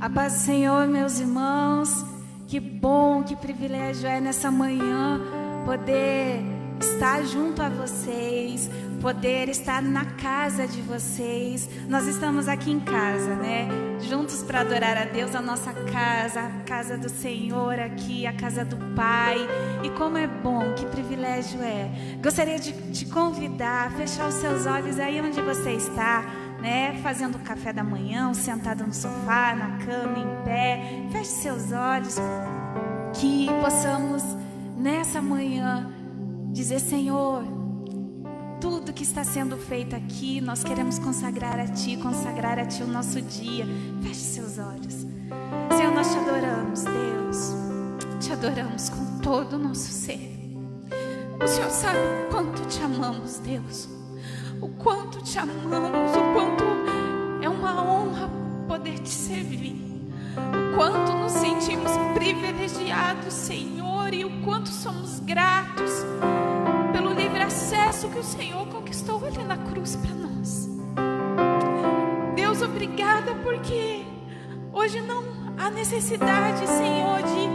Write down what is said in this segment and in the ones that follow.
A paz do Senhor, meus irmãos. Que bom, que privilégio é nessa manhã poder estar junto a vocês, poder estar na casa de vocês. Nós estamos aqui em casa, né? Juntos para adorar a Deus, a nossa casa, a casa do Senhor aqui, a casa do Pai. E como é bom, que privilégio é. Gostaria de te convidar a fechar os seus olhos aí onde você está, né? Fazendo o café da manhã, ou sentado no sofá, na cama, em pé. Feche seus olhos, que possamos nessa manhã dizer: Senhor, tudo que está sendo feito aqui, nós queremos consagrar a Ti o nosso dia. Feche seus olhos. Senhor, nós te adoramos, Deus. Te adoramos com todo o nosso ser. O Senhor sabe o quanto te amamos, Deus. O quanto te amamos, o quanto é uma honra poder te servir. O quanto nos sentimos privilegiados, Senhor, e o quanto somos gratos pelo livre acesso que o Senhor conquistou ali na cruz para nós. Deus, obrigada, porque hoje não há necessidade, Senhor, de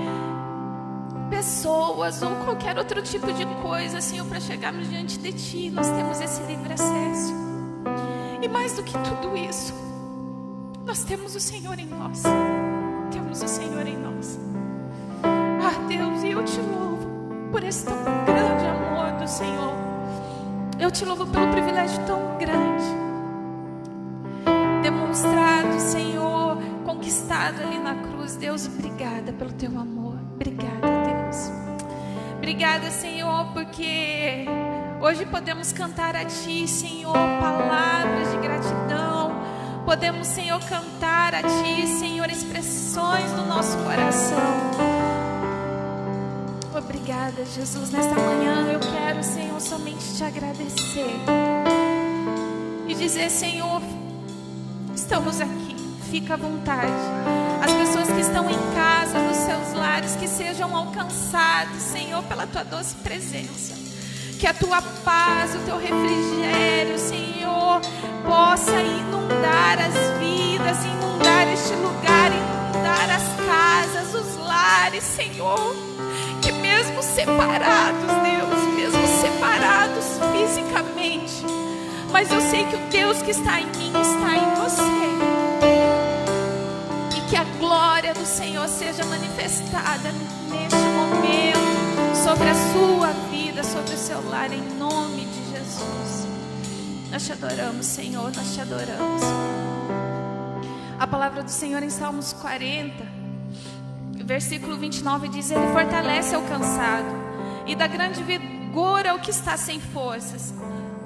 pessoas ou qualquer outro tipo de coisa, Senhor, para chegarmos diante de Ti. Nós temos esse livre acesso. E mais do que tudo isso, nós temos o Senhor em nós. Temos o Senhor em nós. Ah, Deus, e eu te louvo por esse tão grande amor do Senhor. Eu te louvo pelo privilégio tão grande demonstrado, Senhor, conquistado ali na cruz. Deus, obrigada pelo teu amor. Obrigada, Deus. Obrigada, Senhor, porque hoje podemos cantar a Ti, Senhor, palavras de gratidão. Podemos, Senhor, cantar a Ti, Senhor, expressões do nosso coração. Obrigada, Jesus. Nesta manhã eu quero, Senhor, somente Te agradecer e dizer: Senhor, estamos aqui, fica à vontade. As pessoas que estão em casa, nos seus lares, que sejam alcançados, Senhor, pela Tua doce presença. Que a Tua paz, o Teu refrigério, Senhor, possa inundar as vidas, inundar este lugar, inundar as casas, os lares, Senhor. Que mesmo separados, Deus, mesmo separados fisicamente, mas eu sei que o Deus que está em mim está em você. E que a glória do Senhor seja manifestada neste momento sobre a sua vida, sobre o seu lar, em nome de Jesus. Nós te adoramos, Senhor, nós te adoramos. A palavra do Senhor em Salmos 40, versículo 29 diz: Ele fortalece ao cansado e dá grande vigor ao que está sem forças.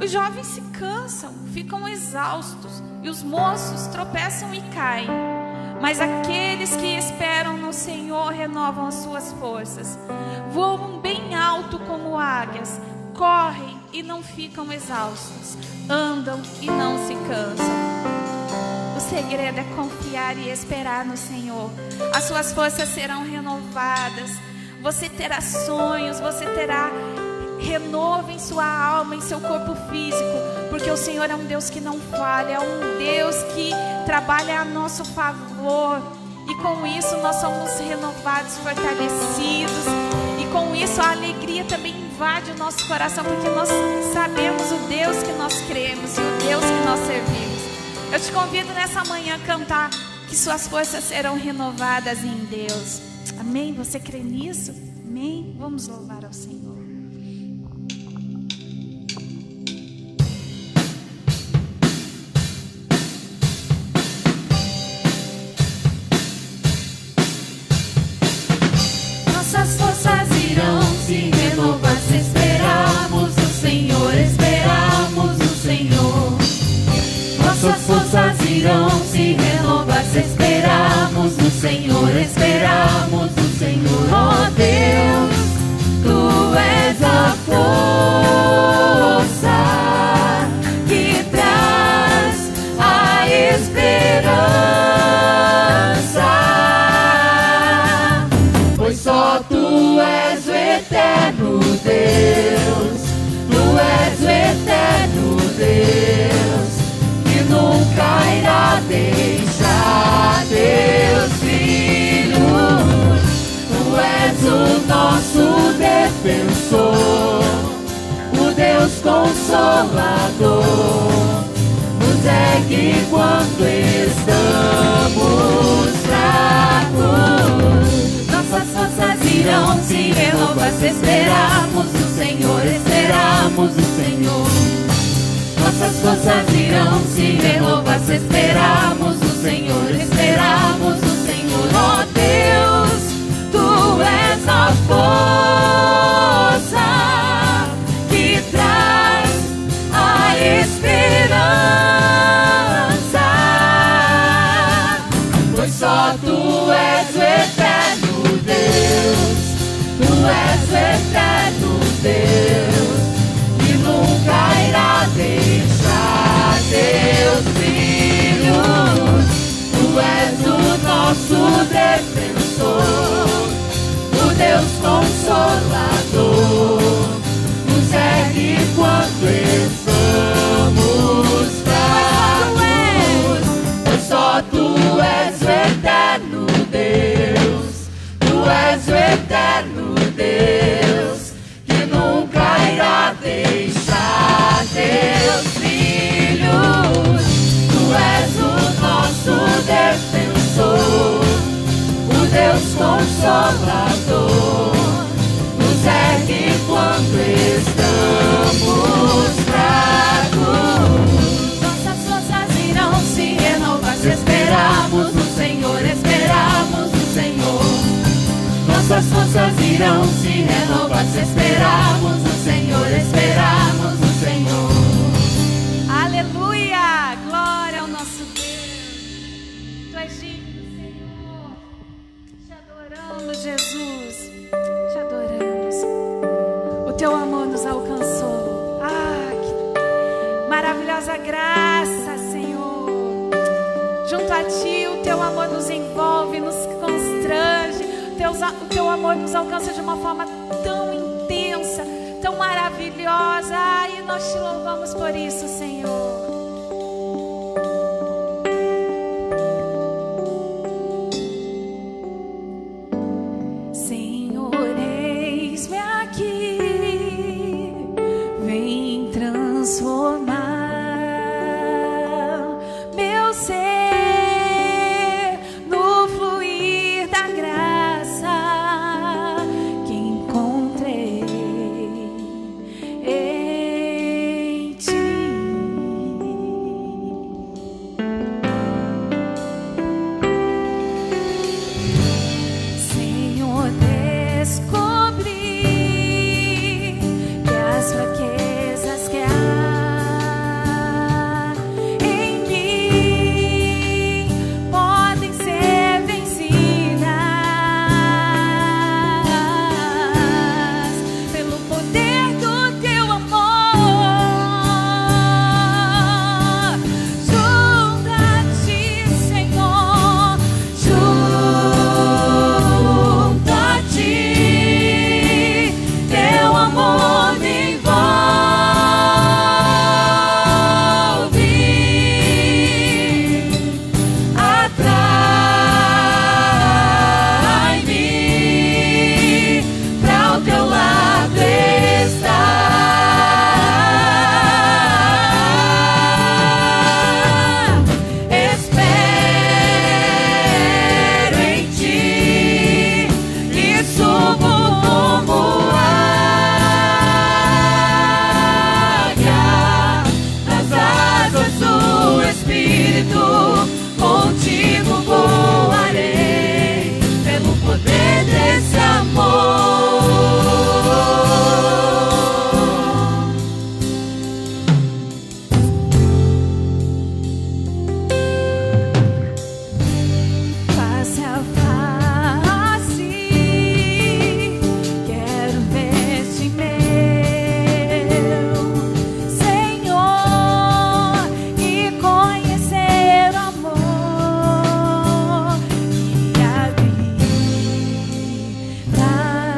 Os jovens se cansam, ficam exaustos, e os moços tropeçam e caem. Mas aqueles que esperam no Senhor renovam as suas forças. Voam bem alto como águias, correm e não ficam exaustos, andam e não se cansam. O segredo é confiar e esperar no Senhor. As suas forças serão renovadas. Você terá sonhos, você terá renovo em sua alma, em seu corpo físico, porque o Senhor é um Deus que não falha, é um Deus que trabalha a nosso favor. E com isso nós somos renovados, fortalecidos. E com isso a alegria também invade o nosso coração, porque nós sabemos o Deus que nós cremos e o Deus que nós servimos. Eu te convido nessa manhã a cantar que suas forças serão renovadas em Deus. Amém? Você crê nisso? Amém? Vamos louvar ao Senhor. Nossas forças irão se renovar se esperarmos no Senhor, esperarmos no Senhor. Nossas forças irão se renovar se esperarmos no Senhor, esperarmos no Senhor. Oh Deus, Tu és a força que traz a esperança, pois só Tu és o eterno Deus, Tu és o eterno Deus, que nunca irá deixar. Deus Consolador, nos ergue quando estamos fracos. Nossas forças irão se renovar se esperarmos o Senhor, esperamos o Senhor. Nossas forças irão se renovar se esperarmos o Senhor, esperamos o Senhor. Ó Deus, Tu és a força que traz a esperança, pois só Tu és o eterno Deus, Tu és o eterno Deus, que nunca irá deixar Teus filhos. Tu és o nosso defensor, o Deus Consolador, nos ergue quando estamos fracos. Pois só Tu és o eterno Deus, Tu és o eterno Deus, que nunca irá deixar Teus filhos. Tu és o nosso defensor, o Deus Consolador, nos ergue quando estamos fracos. Nossas forças irão se renovar se esperarmos o Senhor, esperamos o Senhor. Nossas forças irão se renovar se esperarmos o Senhor, esperamos o Senhor. Aleluia! Glória ao nosso Deus. Tu és digno, Senhor. Te adoramos, Jesus. Te adoramos. O Teu amor nos alcançou. Que maravilhosa graça, Senhor. Junto a Ti, o Teu amor nos envolve, nos constrange. O Teu amor nos alcança de uma forma tão intensa, tão maravilhosa. E nós Te louvamos por isso, Senhor. Senhor, eis-me aqui, vem transformar meu ser no fluir da graça que encontrei em Ti. Senhor, descobri que as fraquezas que há em mim podem ser vencidas pelo poder do Teu amor. Junto a Ti, Senhor, junto a Ti, Teu amor me envolve, atrai-me pra o Teu lado estar. Espero em Ti e subo como águia nas asas do Espírito. Contigo voarei pelo poder desse amor. Face a face, quero ver-te, meu Senhor, e conhecer o amor que abrir pra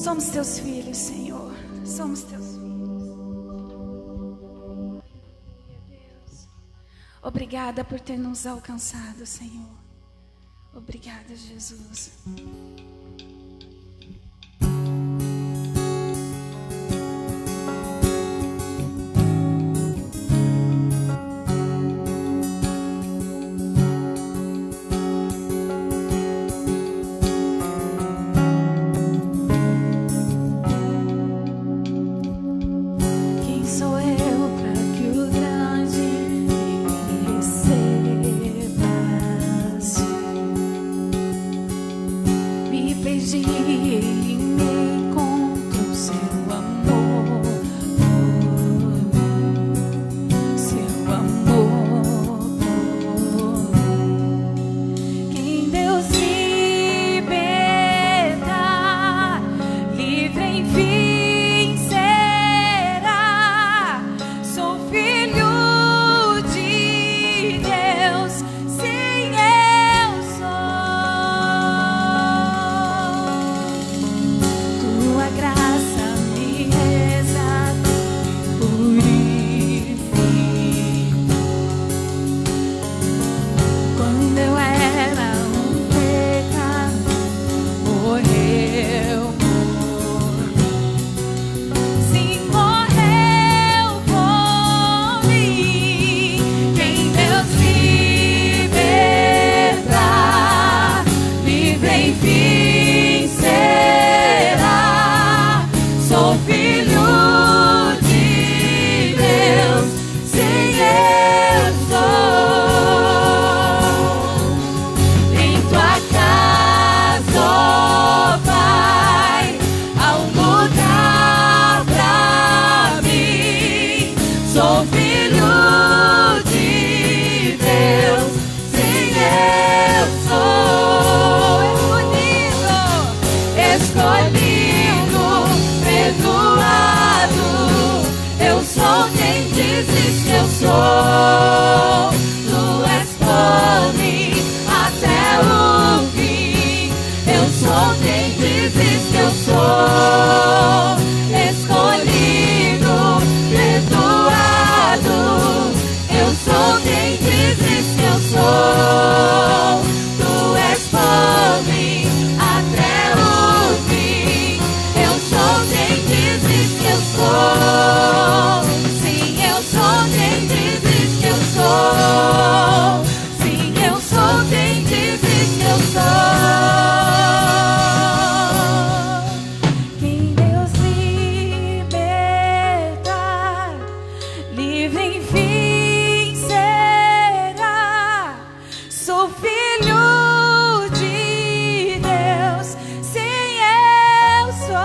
Somos teus filhos, Senhor. Somos teus filhos. Obrigada por ter nos alcançado, Senhor. Obrigada, Jesus. Quem sou eu para que o grande me recebas? Me perdi e me encontro seu amor por mim, seu amor por mim. Quem Deus liberta, livre enfim será. Sou filho de Deus, sim eu sou. Tua graça me resgatou, purificou. Quando eu era um pecador, morreu por mim. Sim, morreu por mim. Quem Deus liberta, livre enfim será. Sou filho de Deus, sim eu sou. Em tua casa, ó Pai, há um lugar pra mim. Sou filho de Deus, sim eu sou. Escolhido, perdoado, eu sou quem dizes que eu sou. Tu és por mim até o fim. Eu sou quem dizes que eu sou. Escolhido, perdoado, eu sou quem dizes que eu sou. Tu és por mim até o fim. Eu sou quem dizes que eu sou. Sim, eu sou quem dizes que eu sou. Sim, eu sou quem dizes que eu sou. Quem Deus liberta, livre enfim será. Sou filho de Deus, sim eu sou.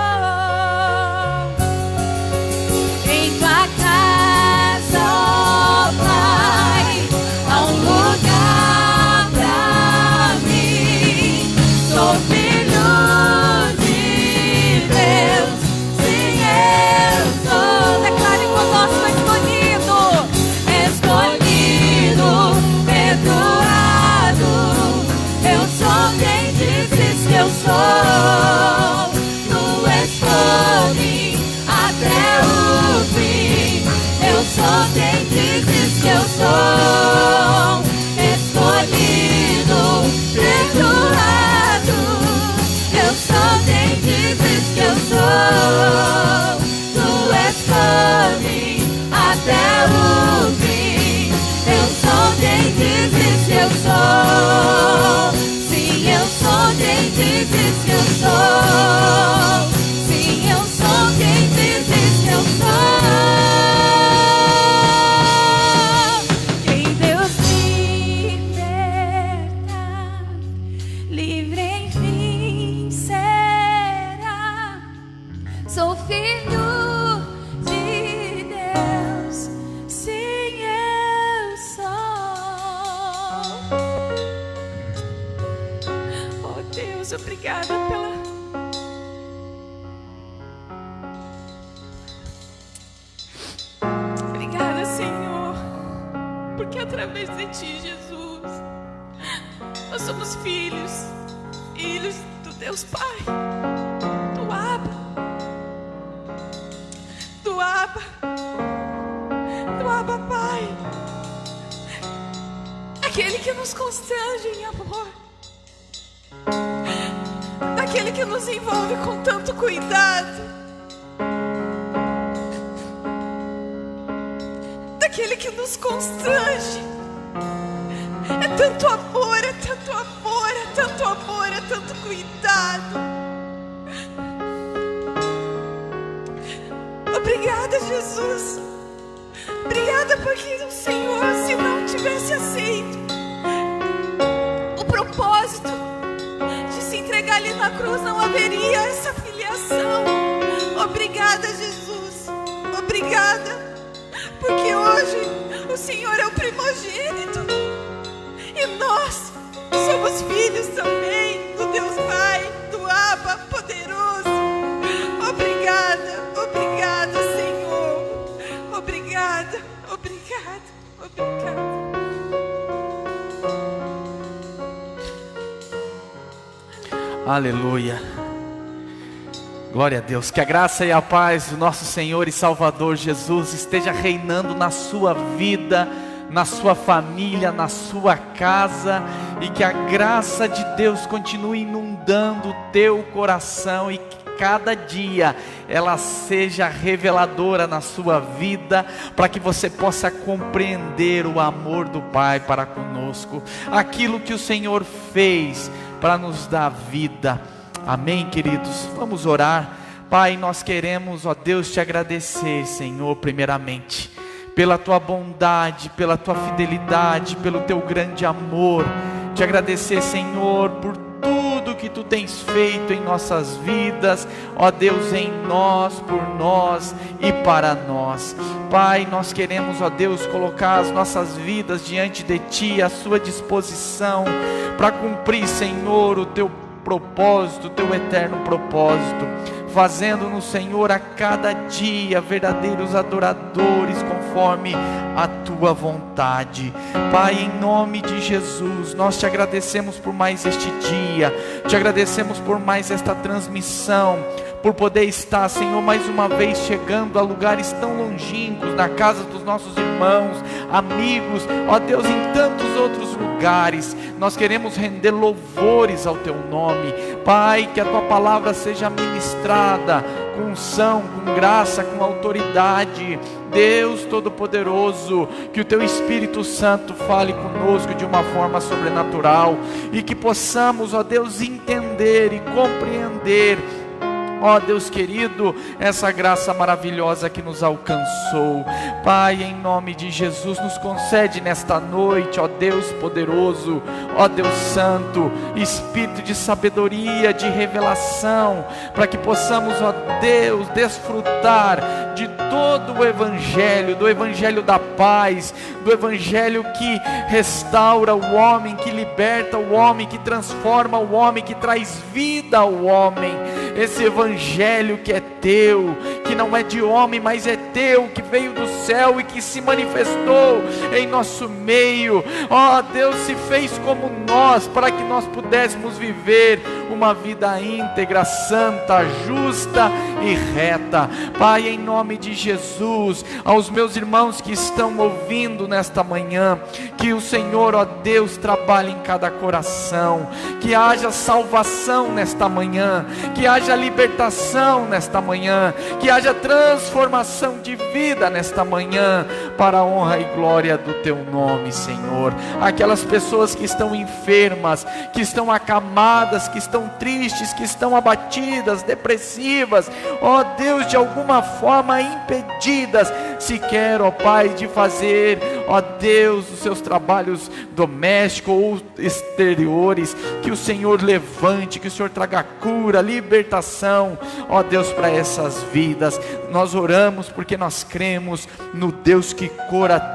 Em tua casa, ó Pai, há um lugar pra mim. Sou filho de Deus, sim eu sou. Declare conosco: escolhido, perdoado, eu sou quem dizes que eu sou. Tu és por mim até o fim. Eu sou quem dizes que eu sou. Escolhido, perdoado, eu sou quem dizes que eu sou. Tu és por mim até o fim. Eu sou quem dizes que eu sou. Sim, eu sou quem dizes que eu sou. Sim, eu sou quem dizes que eu sou. Quem Deus liberta, livre enfim será. Sou filho de Deus, sim eu sou. Oh Deus, obrigada pela... Obrigada, Senhor, porque através de Ti, Jesus, nós somos filhos do Deus Pai, do Abba. que nos constrange em amor, daquele que nos envolve com tanto cuidado, daquele que nos constrange. É tanto amor, é tanto amor, é tanto amor, é tanto cuidado. Obrigada, Jesus. Obrigada porque o Senhor, se não tivesse aceito o propósito de se entregar ali na cruz, não haveria essa filiação. Obrigada, Jesus. Obrigada, porque hoje o Senhor é o primogênito e nós somos filhos também do Deus Pai, do Abba poderoso. Obrigada, obrigada, Senhor. Obrigada, obrigada, obrigada. Aleluia. Glória a Deus. Que a graça e a paz do nosso Senhor e Salvador Jesus esteja reinando na sua vida, na sua família, na sua casa, e que a graça de Deus continue inundando o teu coração e que cada dia ela seja reveladora na sua vida, para que você possa compreender o amor do Pai para conosco, aquilo que o Senhor fez para nos dar vida. Amém, queridos? Vamos orar. Pai, nós queremos, ó Deus, te agradecer, Senhor, primeiramente pela tua bondade, pela tua fidelidade, pelo teu grande amor. Te agradecer, Senhor, por tudo que tu tens feito em nossas vidas, ó Deus, em nós, por nós e para nós. Pai, nós queremos, ó Deus, colocar as nossas vidas diante de ti, à sua disposição, para cumprir, Senhor, o teu propósito, o teu eterno propósito, fazendo-nos, Senhor, a cada dia verdadeiros adoradores conforme a tua vontade. Pai, em nome de Jesus, nós te agradecemos por mais este dia, te agradecemos por mais esta transmissão, por poder estar, Senhor, mais uma vez chegando a lugares tão longínquos, na casa dos nossos irmãos, amigos, ó Deus, em tantos outros lugares. Nós queremos render louvores ao teu nome, Pai, que a tua palavra seja ministrada com unção, com graça, com autoridade. Deus Todo-Poderoso, que o teu Espírito Santo fale conosco de uma forma sobrenatural, e que possamos, ó Deus, entender e compreender, ó Deus querido, essa graça maravilhosa que nos alcançou. Pai, em nome de Jesus, nos concede nesta noite, ó Deus poderoso, ó Deus santo, espírito de sabedoria, de revelação, para que possamos, ó Deus, desfrutar de todo o Evangelho, do Evangelho da paz, do Evangelho que restaura o homem, que liberta o homem, que transforma o homem, que traz vida ao homem. Esse Evangelho que é teu, que não é de homem, mas é teu, que veio do céu e que se manifestou em nosso meio. Ó Deus, se fez como nós, para que nós pudéssemos viver uma vida íntegra, santa, justa e reta. Pai, em nome de Jesus, aos meus irmãos que estão ouvindo nesta manhã, que o Senhor, ó Deus, trabalhe em cada coração, que haja salvação nesta manhã, que haja libertação nesta manhã, que haja transformação de vida nesta manhã, para a honra e glória do teu nome, Senhor. Aquelas pessoas que estão enfermas, que estão acamadas, que estão tristes, que estão abatidas, depressivas, ó Deus, de alguma forma impedidas sequer, ó Pai, de fazer, ó Deus, os seus trabalhos domésticos ou exteriores, que o Senhor levante, que o Senhor traga cura, libertação, ó Deus, para essas vidas. Nós oramos porque nós cremos no Deus que cura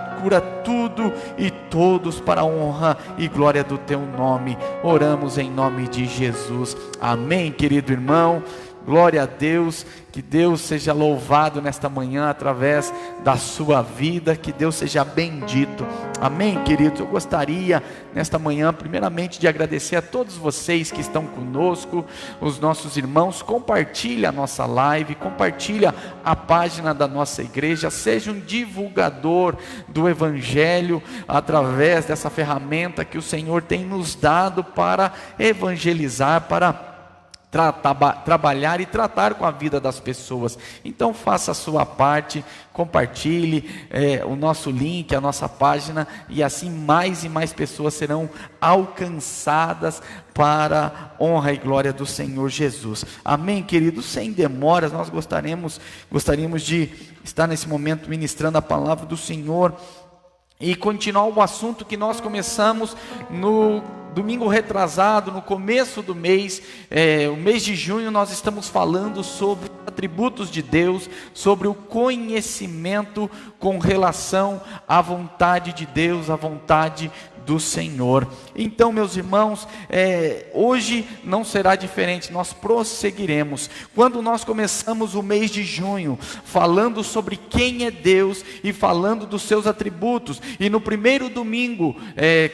tudo e todos, para a honra e glória do teu nome. Oramos em nome de Jesus. Amém, querido irmão. Glória a Deus, que Deus seja louvado nesta manhã através da sua vida, que Deus seja bendito. Amém, queridos? Eu gostaria nesta manhã primeiramente de agradecer a todos vocês que estão conosco, os nossos irmãos. Compartilha a nossa live, compartilha a página da nossa igreja, seja um divulgador do Evangelho através dessa ferramenta que o Senhor tem nos dado para evangelizar, para trabalhar e tratar com a vida das pessoas. Então faça a sua parte, compartilhe o nosso link, a nossa página, e assim mais e mais pessoas serão alcançadas para a honra e glória do Senhor Jesus. Amém, queridos? Sem demoras, nós gostaríamos de estar nesse momento ministrando a palavra do Senhor e continuar o assunto que nós começamos no domingo retrasado, no começo do mês, o mês de junho. Nós estamos falando sobre atributos de Deus, sobre o conhecimento com relação à vontade de Deus, à vontade do Senhor. Então, meus irmãos, hoje não será diferente, nós prosseguiremos. Quando nós começamos o mês de junho, falando sobre quem é Deus e falando dos seus atributos, e no primeiro domingo,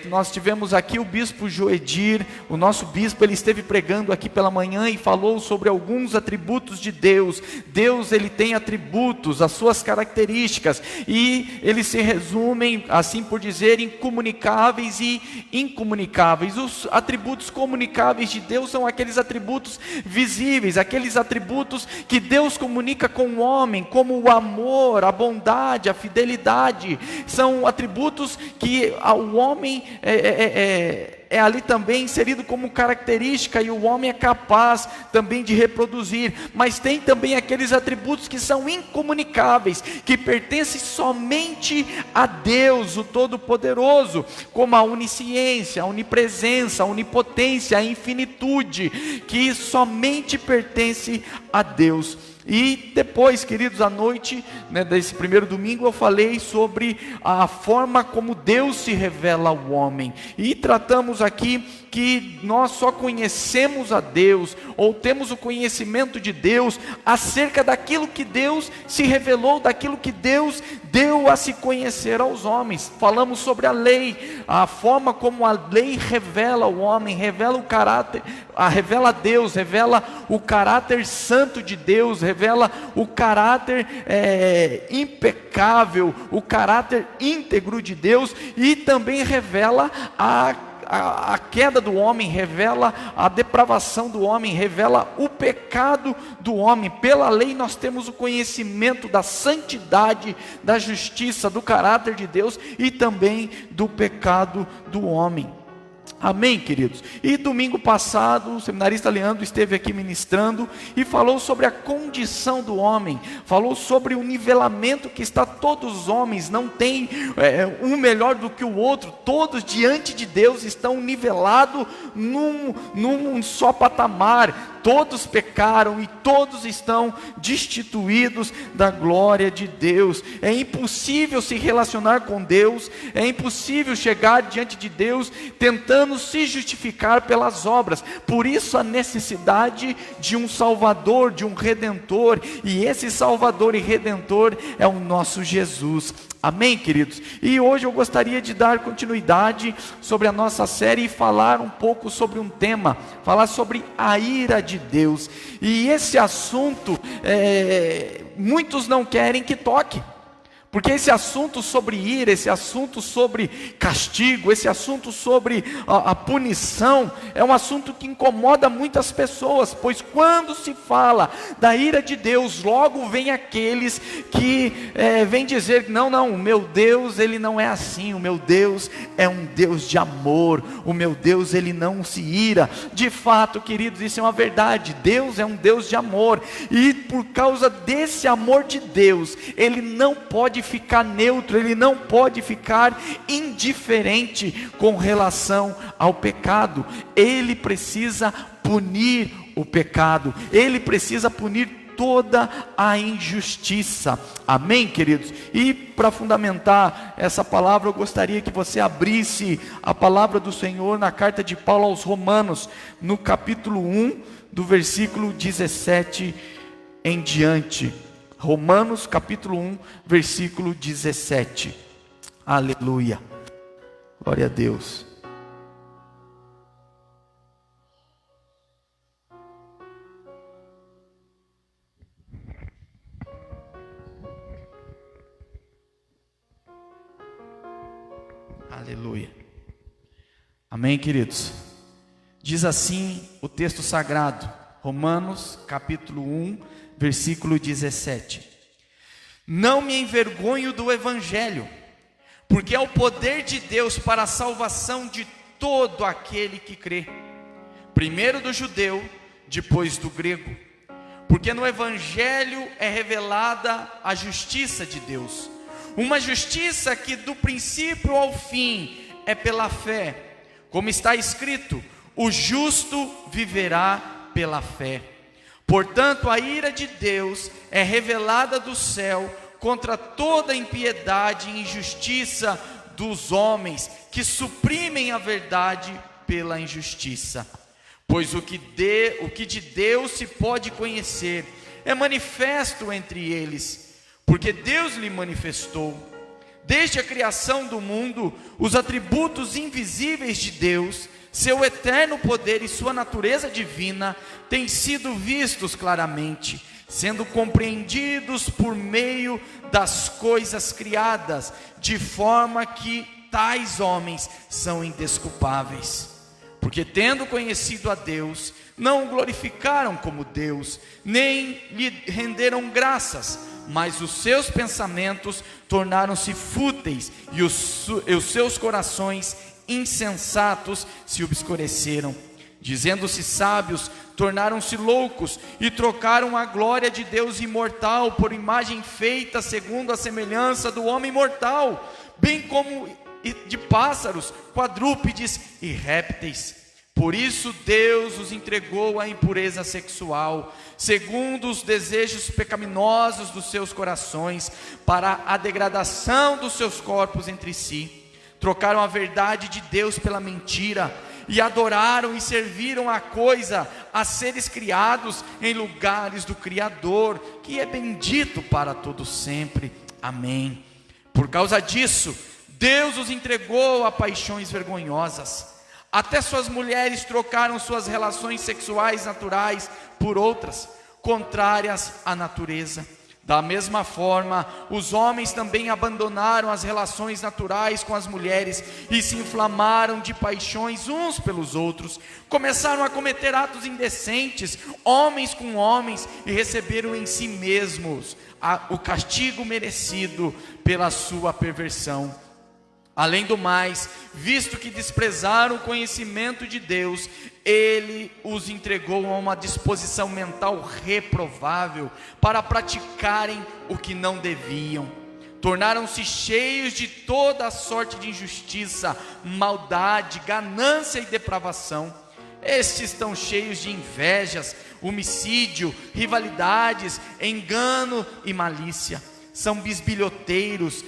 nós tivemos aqui o bispo Joedir, o nosso bispo, ele esteve pregando aqui pela manhã e falou sobre alguns atributos de Deus. Deus, ele tem atributos, as suas características, e eles se resumem, assim por dizer, em comunicáveis e incomunicáveis. Os atributos comunicáveis de Deus são aqueles atributos visíveis, aqueles atributos que Deus comunica com o homem, como o amor, a bondade, a fidelidade. São atributos que o homem é ali também inserido como característica, e o homem é capaz também de reproduzir. Mas tem também aqueles atributos que são incomunicáveis, que pertencem somente a Deus, o Todo-Poderoso, como a onisciência, a onipresença, a onipotência, a infinitude, que somente pertence a Deus. E depois, queridos, à noite, desse primeiro domingo, eu falei sobre a forma como Deus se revela ao homem. E tratamos aqui que nós só conhecemos a Deus, ou temos o conhecimento de Deus, acerca daquilo que Deus se revelou, daquilo que Deus deu a se conhecer aos homens. Falamos sobre a lei, a forma como a lei revela o homem, revela o caráter, revela Deus, revela o caráter santo de Deus, revela o caráter impecável, o caráter íntegro de Deus, e também revela a queda do homem, revela a depravação do homem, revela o pecado do homem. Pela lei nós temos o conhecimento da santidade, da justiça, do caráter de Deus e também do pecado do homem. Amém, queridos? E domingo passado, o seminarista Leandro esteve aqui ministrando e falou sobre a condição do homem, falou sobre o nivelamento que está. Todos os homens, não tem um melhor do que o outro, todos diante de Deus estão nivelados num só patamar. Todos pecaram e todos estão destituídos da glória de Deus. É impossível se relacionar com Deus, é impossível chegar diante de Deus tentando se justificar pelas obras. Por isso a necessidade de um Salvador, de um Redentor, e esse Salvador e Redentor é o nosso Jesus. Amém, queridos? E hoje eu gostaria de dar continuidade sobre a nossa série e falar um pouco sobre um tema, falar sobre a ira de Deus. E esse assunto, muitos não querem que toque, porque esse assunto sobre ira, esse assunto sobre castigo, esse assunto sobre a punição, é um assunto que incomoda muitas pessoas, pois quando se fala da ira de Deus, logo vem aqueles que vêm dizer, não, o meu Deus, ele não é assim, o meu Deus é um Deus de amor, o meu Deus, ele não se ira. De fato, queridos, isso é uma verdade, Deus é um Deus de amor, e por causa desse amor de Deus, ele não pode ficar neutro, ele não pode ficar indiferente com relação ao pecado. Ele precisa punir o pecado, ele precisa punir toda a injustiça. Amém, queridos? E para fundamentar essa palavra, eu gostaria que você abrisse a palavra do Senhor na carta de Paulo aos Romanos, no capítulo 1, do versículo 17 em diante. Romanos capítulo 1, versículo 17. Aleluia. Glória a Deus. Aleluia. Amém, queridos? Diz assim o texto sagrado, Romanos capítulo 1, versículo 17. Não me envergonho do evangelho, porque é o poder de Deus para a salvação de todo aquele que crê, primeiro do judeu, depois do grego. Porque no evangelho é revelada a justiça de Deus, uma justiça que do princípio ao fim é pela fé, como está escrito: o justo viverá pela fé. Portanto, a ira de Deus é revelada do céu contra toda impiedade e injustiça dos homens que suprimem a verdade pela injustiça. Pois o que de Deus se pode conhecer é manifesto entre eles, porque Deus lhe manifestou. Desde a criação do mundo, os atributos invisíveis de Deus, seu eterno poder e sua natureza divina têm sido vistos claramente, sendo compreendidos por meio das coisas criadas, de forma que tais homens são indesculpáveis. Porque tendo conhecido a Deus, não o glorificaram como Deus, nem lhe renderam graças, mas os seus pensamentos tornaram-se fúteis, e os seus corações insensatos se obscureceram. Dizendo-se sábios, tornaram-se loucos, e trocaram a glória de Deus imortal por imagem feita segundo a semelhança do homem mortal, bem como de pássaros, quadrúpedes e répteis. Por isso Deus os entregou à impureza sexual, segundo os desejos pecaminosos dos seus corações, para a degradação dos seus corpos entre si. Trocaram a verdade de Deus pela mentira, e adoraram e serviram a seres criados em lugares do Criador, que é bendito para todo sempre. Amém. Por causa disso, Deus os entregou a paixões vergonhosas. Até suas mulheres trocaram suas relações sexuais naturais por outras, contrárias à natureza. Da mesma forma, os homens também abandonaram as relações naturais com as mulheres e se inflamaram de paixões uns pelos outros. Começaram a cometer atos indecentes, homens com homens, e receberam em si mesmos o castigo merecido pela sua perversão. Além do mais, visto que desprezaram o conhecimento de Deus, Ele os entregou a uma disposição mental reprovável para praticarem o que não deviam. Tornaram-se cheios de toda a sorte de injustiça, maldade, ganância e depravação. Estes estão cheios de invejas, homicídio, rivalidades, engano e malícia. São bisbilhoteiros,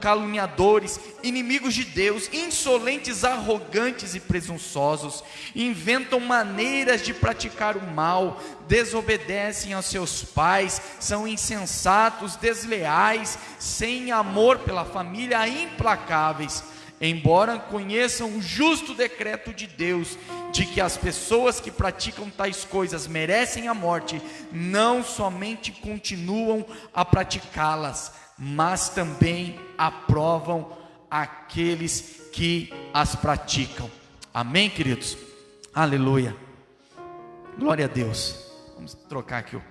caluniadores, inimigos de Deus, insolentes, arrogantes e presunçosos. Inventam maneiras de praticar o mal, desobedecem aos seus pais, são insensatos, desleais, sem amor pela família, implacáveis. Embora conheçam o justo decreto de Deus, de que as pessoas que praticam tais coisas merecem a morte, não somente continuam a praticá-las, mas também aprovam aqueles que as praticam. Amém, queridos? Aleluia. Glória a Deus. Vamos trocar aqui o...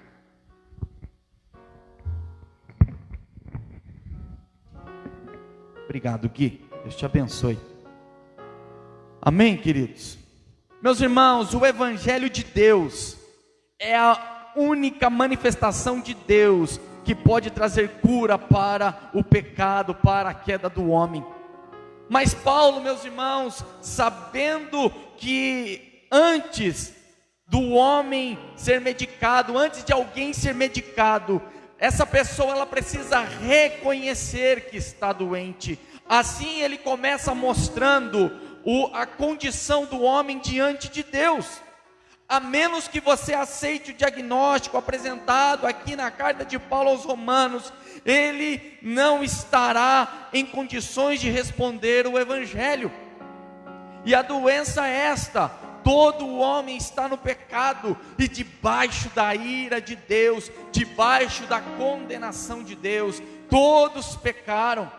Obrigado, Gui. Deus te abençoe. Amém, queridos? Meus irmãos, o Evangelho de Deus é a única manifestação de Deus que pode trazer cura para o pecado, para a queda do homem. Mas Paulo, meus irmãos, sabendo que antes do homem ser medicado, antes de alguém ser medicado, essa pessoa ela precisa reconhecer que está doente. Assim ele começa mostrando a condição do homem diante de Deus. a menos que você aceite o diagnóstico apresentado aqui na carta de Paulo aos Romanos, ele não estará em condições de responder o Evangelho. E a doença é esta: todo homem está no pecado e debaixo da ira de Deus, debaixo da condenação de Deus. Todos pecaram.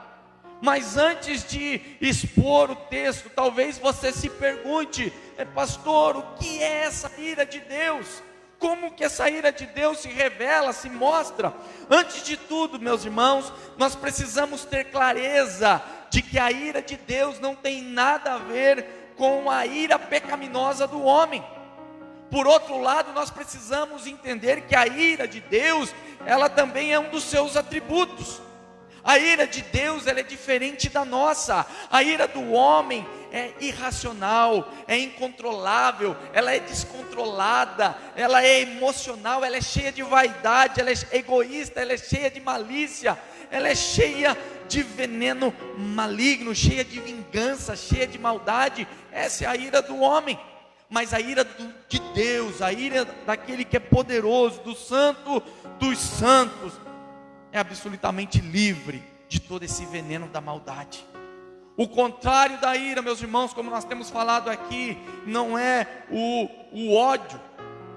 Mas antes de expor o texto, talvez você se pergunte: pastor, o que é essa ira de Deus? Como que essa ira de Deus se revela, se mostra? Antes de tudo, meus irmãos, nós precisamos ter clareza de que a ira de Deus não tem nada a ver com a ira pecaminosa do homem. Por outro lado, nós precisamos entender que a ira de Deus, ela também é um dos seus atributos. A ira de Deus, ela é diferente da nossa. A ira do homem é irracional, é incontrolável, ela é descontrolada, ela é emocional, ela é cheia de vaidade, ela é egoísta, ela é cheia de malícia, ela é cheia de veneno maligno, cheia de vingança, cheia de maldade. Essa é a ira do homem. Mas a ira de Deus, a ira daquele que é poderoso, do santo dos santos, é absolutamente livre de todo esse veneno da maldade. O contrário da ira, meus irmãos, como nós temos falado aqui, não é o ódio,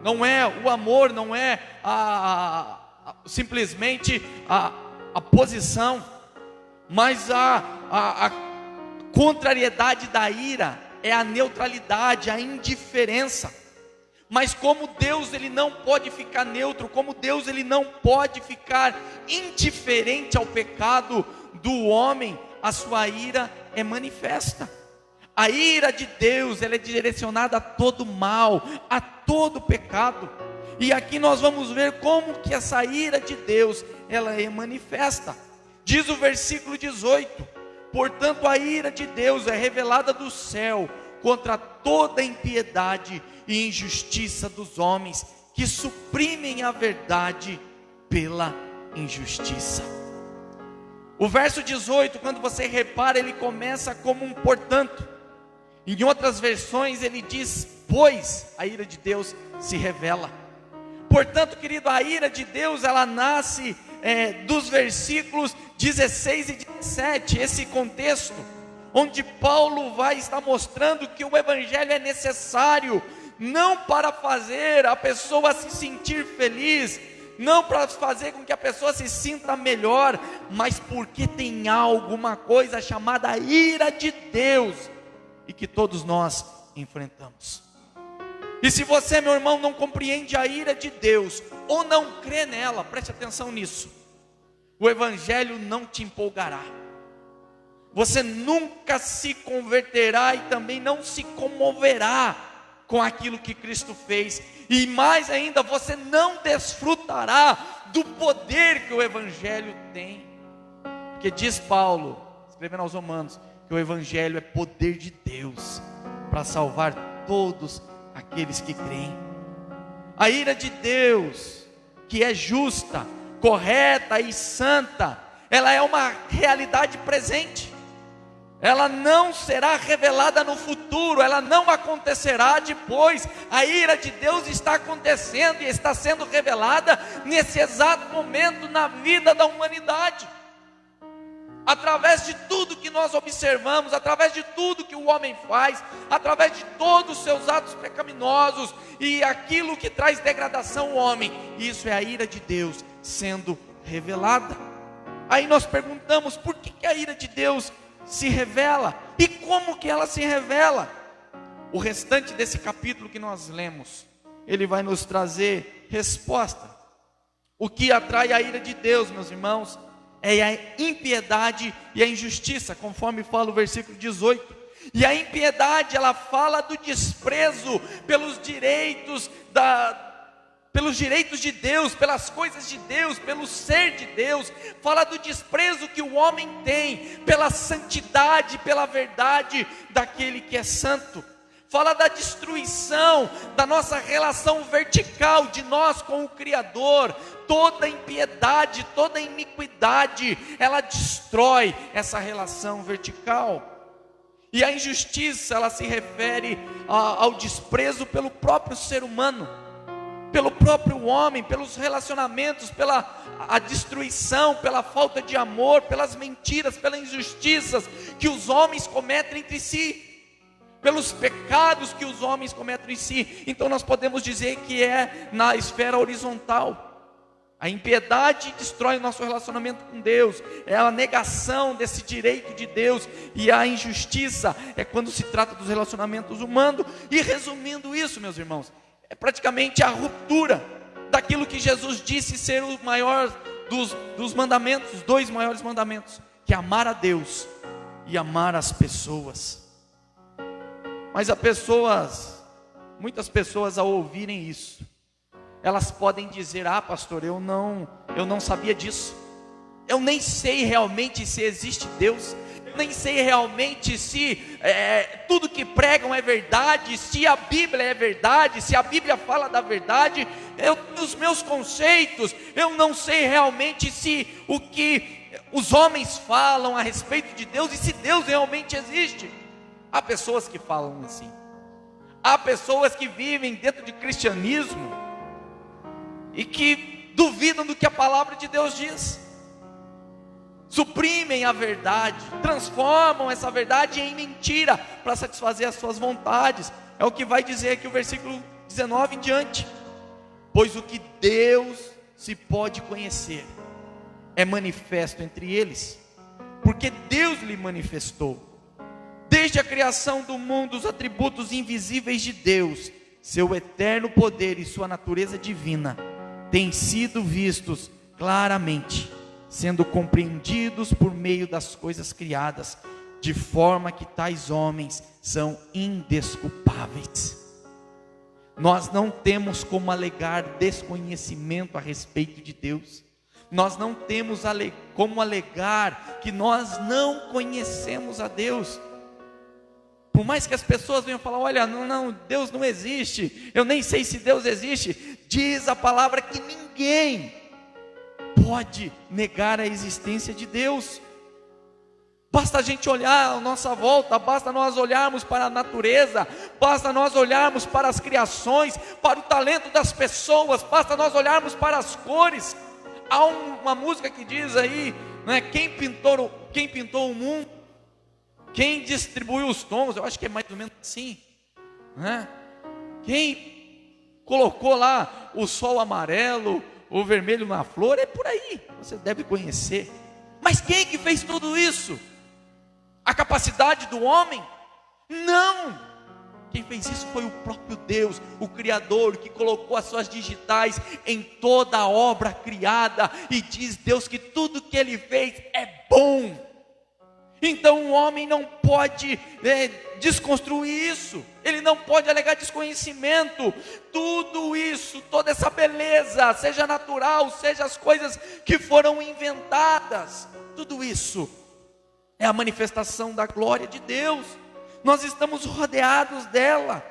não é o amor, não é simplesmente a posição, mas a contrariedade da ira é a neutralidade, a indiferença. Mas como Deus, ele não pode ficar neutro, como Deus, ele não pode ficar indiferente ao pecado do homem, a sua ira é manifesta. A ira de Deus, ela é direcionada a todo mal, a todo pecado. E aqui nós vamos ver como que essa ira de Deus, ela é manifesta. Diz o versículo 18: portanto a ira de Deus é revelada do céu contra toda impiedade e injustiça dos homens, que suprimem a verdade pela injustiça. O verso 18, quando você repara, ele começa como um portanto. Em outras versões ele diz: pois a ira de Deus se revela. Portanto, querido, a ira de Deus, ela nasce dos versículos 16 e 17, esse contexto, onde Paulo vai estar mostrando que o Evangelho é necessário, não para fazer a pessoa se sentir feliz, não para fazer com que a pessoa se sinta melhor, mas porque tem alguma coisa chamada ira de Deus, e que todos nós enfrentamos. E se você, meu irmão, não compreende a ira de Deus, ou não crê nela, preste atenção nisso, o Evangelho não te empolgará. Você nunca se converterá e também não se comoverá com aquilo que Cristo fez. E mais ainda, você não desfrutará do poder que o Evangelho tem. Porque diz Paulo, escrevendo aos Romanos, que o Evangelho é poder de Deus para salvar todos aqueles que creem. A ira de Deus, que é justa, correta e santa, ela é uma realidade presente. Ela não será revelada no futuro, ela não acontecerá depois. A ira de Deus está acontecendo e está sendo revelada nesse exato momento na vida da humanidade. Através de tudo que nós observamos, através de tudo que o homem faz, através de todos os seus atos pecaminosos e aquilo que traz degradação ao homem, isso é a ira de Deus sendo revelada. Aí nós perguntamos: por que a ira de Deus se revela? E como que ela se revela? O restante desse capítulo que nós lemos, ele vai nos trazer resposta. O que atrai a ira de Deus, meus irmãos, é a impiedade e a injustiça, conforme fala o versículo 18. E a impiedade, ela fala do desprezo pelos direitos de Deus, pelas coisas de Deus, pelo ser de Deus. Fala do desprezo que o homem tem pela santidade, pela verdade daquele que é santo. Fala da destruição da nossa relação vertical de nós com o Criador. Toda impiedade, toda iniquidade, ela destrói essa relação vertical. E a injustiça, ela se refere ao desprezo pelo próprio ser humano, pelo próprio homem, pelos relacionamentos, pela a destruição, pela falta de amor, pelas mentiras, pelas injustiças que os homens cometem entre si, pelos pecados que os homens cometem em si. Então nós podemos dizer que é na esfera horizontal. A impiedade destrói o nosso relacionamento com Deus, é a negação desse direito de Deus. E a injustiça é quando se trata dos relacionamentos humanos. E resumindo isso, meus irmãos, é praticamente a ruptura daquilo que Jesus disse ser o maior dos mandamentos, os 2 maiores mandamentos, que é amar a Deus e amar as pessoas. Mas muitas pessoas ao ouvirem isso, elas podem dizer: ah, pastor, eu não sabia disso, eu nem sei realmente se existe Deus, eu nem sei realmente se tudo que pregam é verdade, se a Bíblia é verdade, se a Bíblia fala da verdade, os meus conceitos, eu não sei realmente se o que os homens falam a respeito de Deus, e se Deus realmente existe. Há pessoas que falam assim, há pessoas que vivem dentro de cristianismo e que duvidam do que a palavra de Deus diz, suprimem a verdade, transformam essa verdade em mentira para satisfazer as suas vontades. É o que vai dizer aqui o versículo 19 em diante: pois o que Deus se pode conhecer é manifesto entre eles, porque Deus lhe manifestou. Desde a criação do mundo, os atributos invisíveis de Deus, seu eterno poder e sua natureza divina, têm sido vistos claramente, sendo compreendidos por meio das coisas criadas, de forma que tais homens são indesculpáveis. Nós não temos como alegar desconhecimento a respeito de Deus. Nós não temos como alegar que nós não conhecemos a Deus. Por mais que as pessoas venham falar: olha, não, Deus não existe, eu nem sei se Deus existe, diz a palavra que ninguém pode negar a existência de Deus. Basta a gente olhar à nossa volta, basta nós olharmos para a natureza, basta nós olharmos para as criações, para o talento das pessoas, basta nós olharmos para as cores. Há uma música que diz aí, né, quem pintou o mundo, quem distribuiu os tons, eu acho que é mais ou menos assim, né? Quem colocou lá o sol amarelo, o vermelho na flor, é por aí, você deve conhecer. Mas quem que fez tudo isso? A capacidade do homem? Não! Quem fez isso foi o próprio Deus, o Criador, que colocou as suas digitais em toda a obra criada, e diz Deus que tudo que Ele fez é bom. Então o homem não pode desconstruir isso, ele não pode alegar desconhecimento. Tudo isso, toda essa beleza, seja natural, seja as coisas que foram inventadas, tudo isso é a manifestação da glória de Deus. Nós estamos rodeados dela.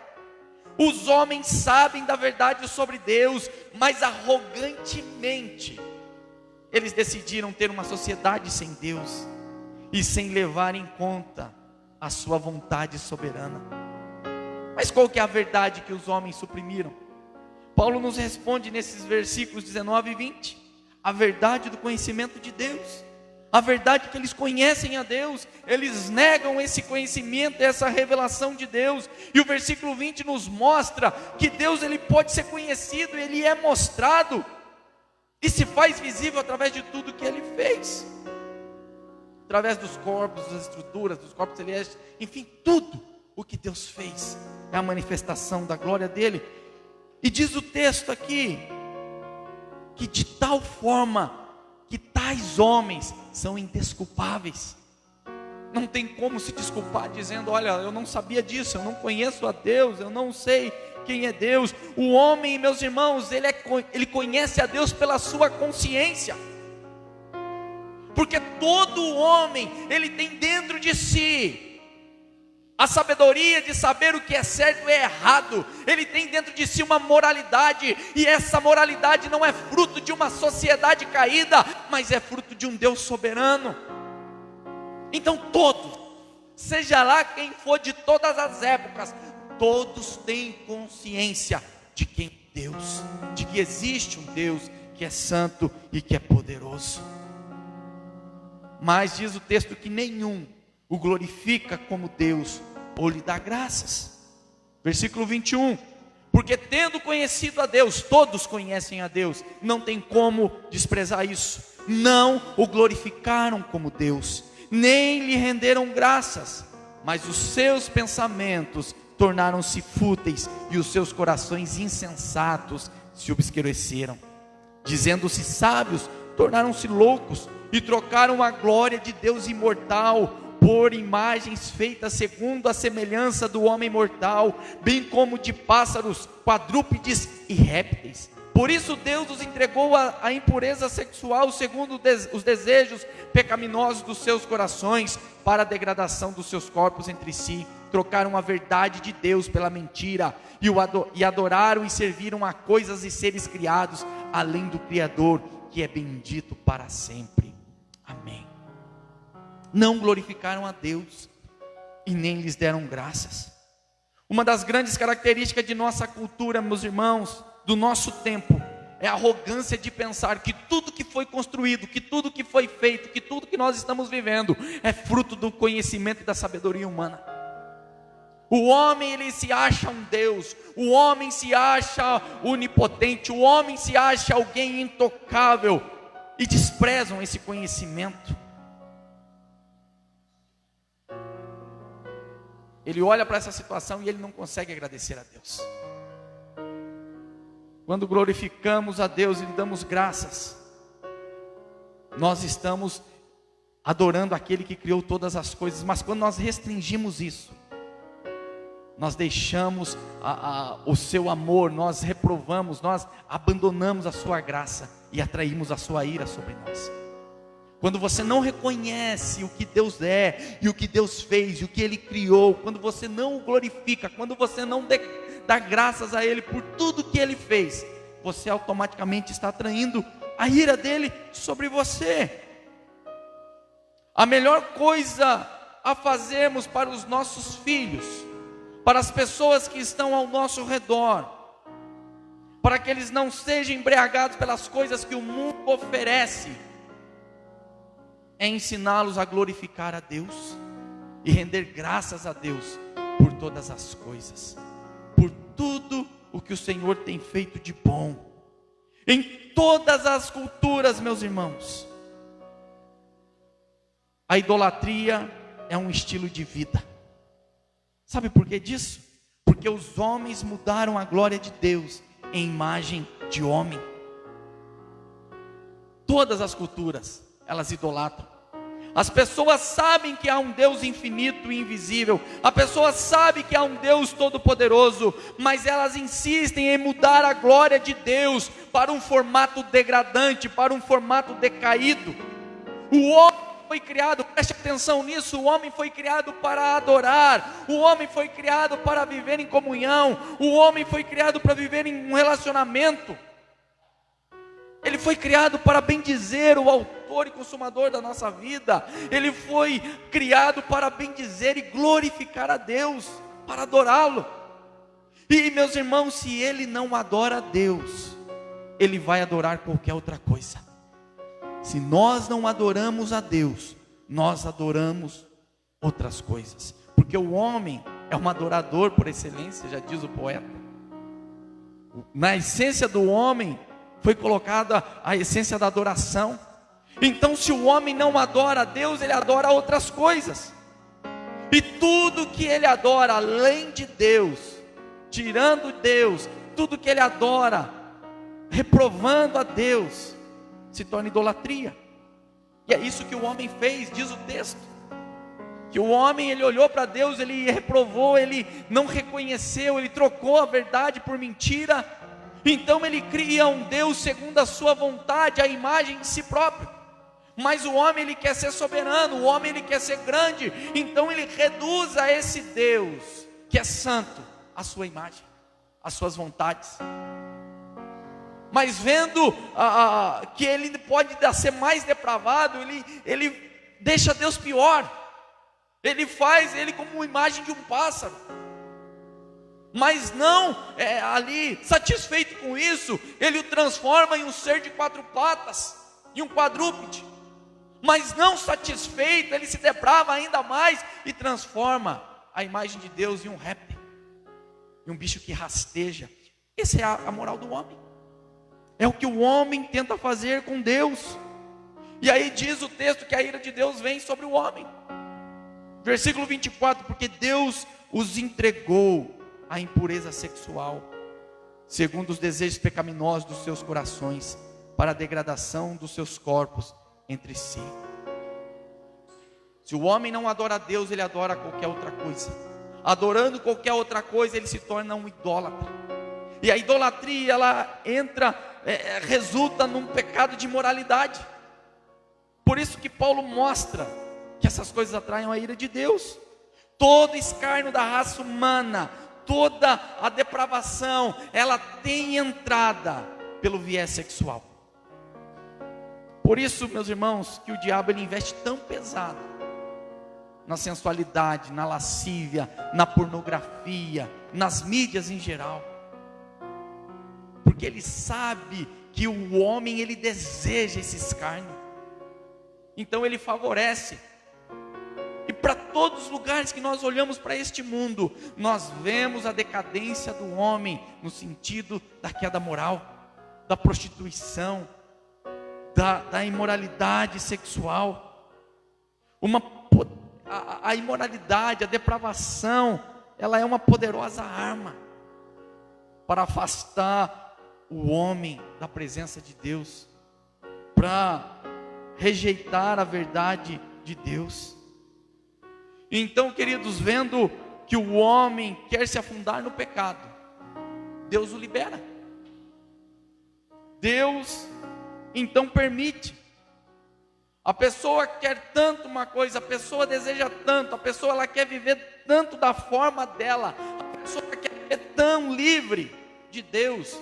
Os homens sabem da verdade sobre Deus, mas arrogantemente eles decidiram ter uma sociedade sem Deus e sem levar em conta a sua vontade soberana. Mas qual que é a verdade que os homens suprimiram? Paulo nos responde nesses versículos 19 e 20, a verdade do conhecimento de Deus, a verdade que eles conhecem a Deus, eles negam esse conhecimento, essa revelação de Deus. E o versículo 20 nos mostra que Deus, ele pode ser conhecido, ele é mostrado e se faz visível através de tudo que ele fez, através dos corpos, das estruturas, dos corpos celestes, enfim, tudo o que Deus fez é a manifestação da glória dele. E diz o texto aqui, que de tal forma que tais homens são indesculpáveis. Não tem como se desculpar dizendo: olha, eu não sabia disso, eu não conheço a Deus, eu não sei quem é Deus. O homem, meus irmãos, ele conhece a Deus pela sua consciência, porque todo homem, ele tem dentro de si a sabedoria de saber o que é certo e é errado. Ele tem dentro de si uma moralidade, e essa moralidade não é fruto de uma sociedade caída, mas é fruto de um Deus soberano. Então seja lá quem for de todas as épocas, todos têm consciência de quem é Deus, de que existe um Deus que é santo e que é poderoso. Mas diz o texto que nenhum o glorifica como Deus ou lhe dá graças. Versículo 21, porque tendo conhecido a Deus, todos conhecem a Deus, não tem como desprezar isso, não o glorificaram como Deus, nem lhe renderam graças, mas os seus pensamentos tornaram-se fúteis e os seus corações insensatos se obscureceram. Dizendo-se sábios, tornaram-se loucos e trocaram a glória de Deus imortal por imagens feitas segundo a semelhança do homem mortal, bem como de pássaros, quadrúpedes e répteis. Por isso Deus os entregou à impureza sexual segundo os desejos pecaminosos dos seus corações, para a degradação dos seus corpos entre si. Trocaram a verdade de Deus pela mentira, e adoraram e serviram a coisas e seres criados, além do Criador, que é bendito para sempre. Amém. Não glorificaram a Deus, e nem lhes deram graças. Uma das grandes características de nossa cultura, meus irmãos, do nosso tempo, é a arrogância de pensar que tudo que foi construído, que tudo que foi feito, que tudo que nós estamos vivendo, é fruto do conhecimento e da sabedoria humana. O homem, ele se acha um Deus, o homem se acha onipotente, o homem se acha alguém intocável, e desprezam esse conhecimento. Ele olha para essa situação e ele não consegue agradecer a Deus. Quando glorificamos a Deus e lhe damos graças, nós estamos adorando aquele que criou todas as coisas. Mas quando nós restringimos isso, nós deixamos o seu amor, nós reprovamos, nós abandonamos a sua graça e atraímos a sua ira sobre nós. Quando você não reconhece o que Deus é, e o que Deus fez, e o que Ele criou, quando você não o glorifica, quando você não dá graças a Ele por tudo que Ele fez, você automaticamente está atraindo a ira dEle sobre você. A melhor coisa a fazermos para os nossos filhos, para as pessoas que estão ao nosso redor, para que eles não sejam embriagados pelas coisas que o mundo oferece, é ensiná-los a glorificar a Deus e render graças a Deus por todas as coisas, por tudo o que o Senhor tem feito de bom. Em todas as culturas, meus irmãos, a idolatria é um estilo de vida. Sabe por que disso? Porque os homens mudaram a glória de Deus em imagem de homem. Todas as culturas, elas idolatram. As pessoas sabem que há um Deus infinito e invisível, a pessoa sabe que há um Deus todo-poderoso, mas elas insistem em mudar a glória de Deus para um formato degradante, para um formato decaído. O homem foi criado, preste atenção nisso, o homem foi criado para adorar, o homem foi criado para viver em comunhão, o homem foi criado para viver em um relacionamento. Ele foi criado para bendizer o autor e consumador da nossa vida. Ele foi criado para bendizer e glorificar a Deus, para adorá-lo. E meus irmãos, se ele não adora a Deus, ele vai adorar qualquer outra coisa. Se nós não adoramos a Deus, nós adoramos outras coisas. Porque o homem é um adorador por excelência, já diz o poeta. Na essência do homem foi colocada a essência da adoração. Então, se o homem não adora a Deus, ele adora outras coisas. E tudo que ele adora além de Deus, tirando Deus, tudo que ele adora, reprovando a Deus, se torna idolatria. E é isso que o homem fez, diz o texto. Que o homem, ele olhou para Deus, ele reprovou, ele não reconheceu, ele trocou a verdade por mentira. Então ele cria um Deus segundo a sua vontade, a imagem de si próprio. Mas o homem, ele quer ser soberano, o homem, ele quer ser grande. Então ele reduz a esse Deus, que é santo, a sua imagem, as suas vontades. Mas vendo que ele pode ser mais depravado, ele deixa Deus pior. Ele faz ele como uma imagem de um pássaro. Mas não ali, satisfeito com isso, ele o transforma em um ser de 4 patas, em um quadrúpede. Mas não satisfeito, ele se deprava ainda mais e transforma a imagem de Deus em um réptil, em um bicho que rasteja. Essa é a moral do homem. É o que o homem tenta fazer com Deus. E aí diz o texto que a ira de Deus vem sobre o homem. Versículo 24, porque Deus os entregou à impureza sexual, segundo os desejos pecaminosos dos seus corações, para a degradação dos seus corpos entre si. Se o homem não adora a Deus, ele adora qualquer outra coisa. Adorando qualquer outra coisa, ele se torna um idólatra. E a idolatria, ela resulta num pecado de imoralidade. Por isso que Paulo mostra que essas coisas atraem a ira de Deus. Todo escárnio da raça humana, toda a depravação, ela tem entrada pelo viés sexual. Por isso, meus irmãos, que o diabo ele investe tão pesado na sensualidade, na lascívia, na pornografia, nas mídias em geral. Porque ele sabe que o homem ele deseja esse escárnio. Então ele favorece. E para todos os lugares que nós olhamos para este mundo, nós vemos a decadência do homem no sentido da queda moral, da prostituição, da imoralidade sexual. A imoralidade, a depravação, ela é uma poderosa arma para afastar o homem da presença de Deus, para rejeitar a verdade de Deus. Então, queridos, vendo que o homem quer se afundar no pecado, Deus o libera. Deus então permite. A pessoa quer tanto uma coisa, a pessoa deseja tanto, a pessoa ela quer viver tanto da forma dela, a pessoa quer viver tão livre de Deus,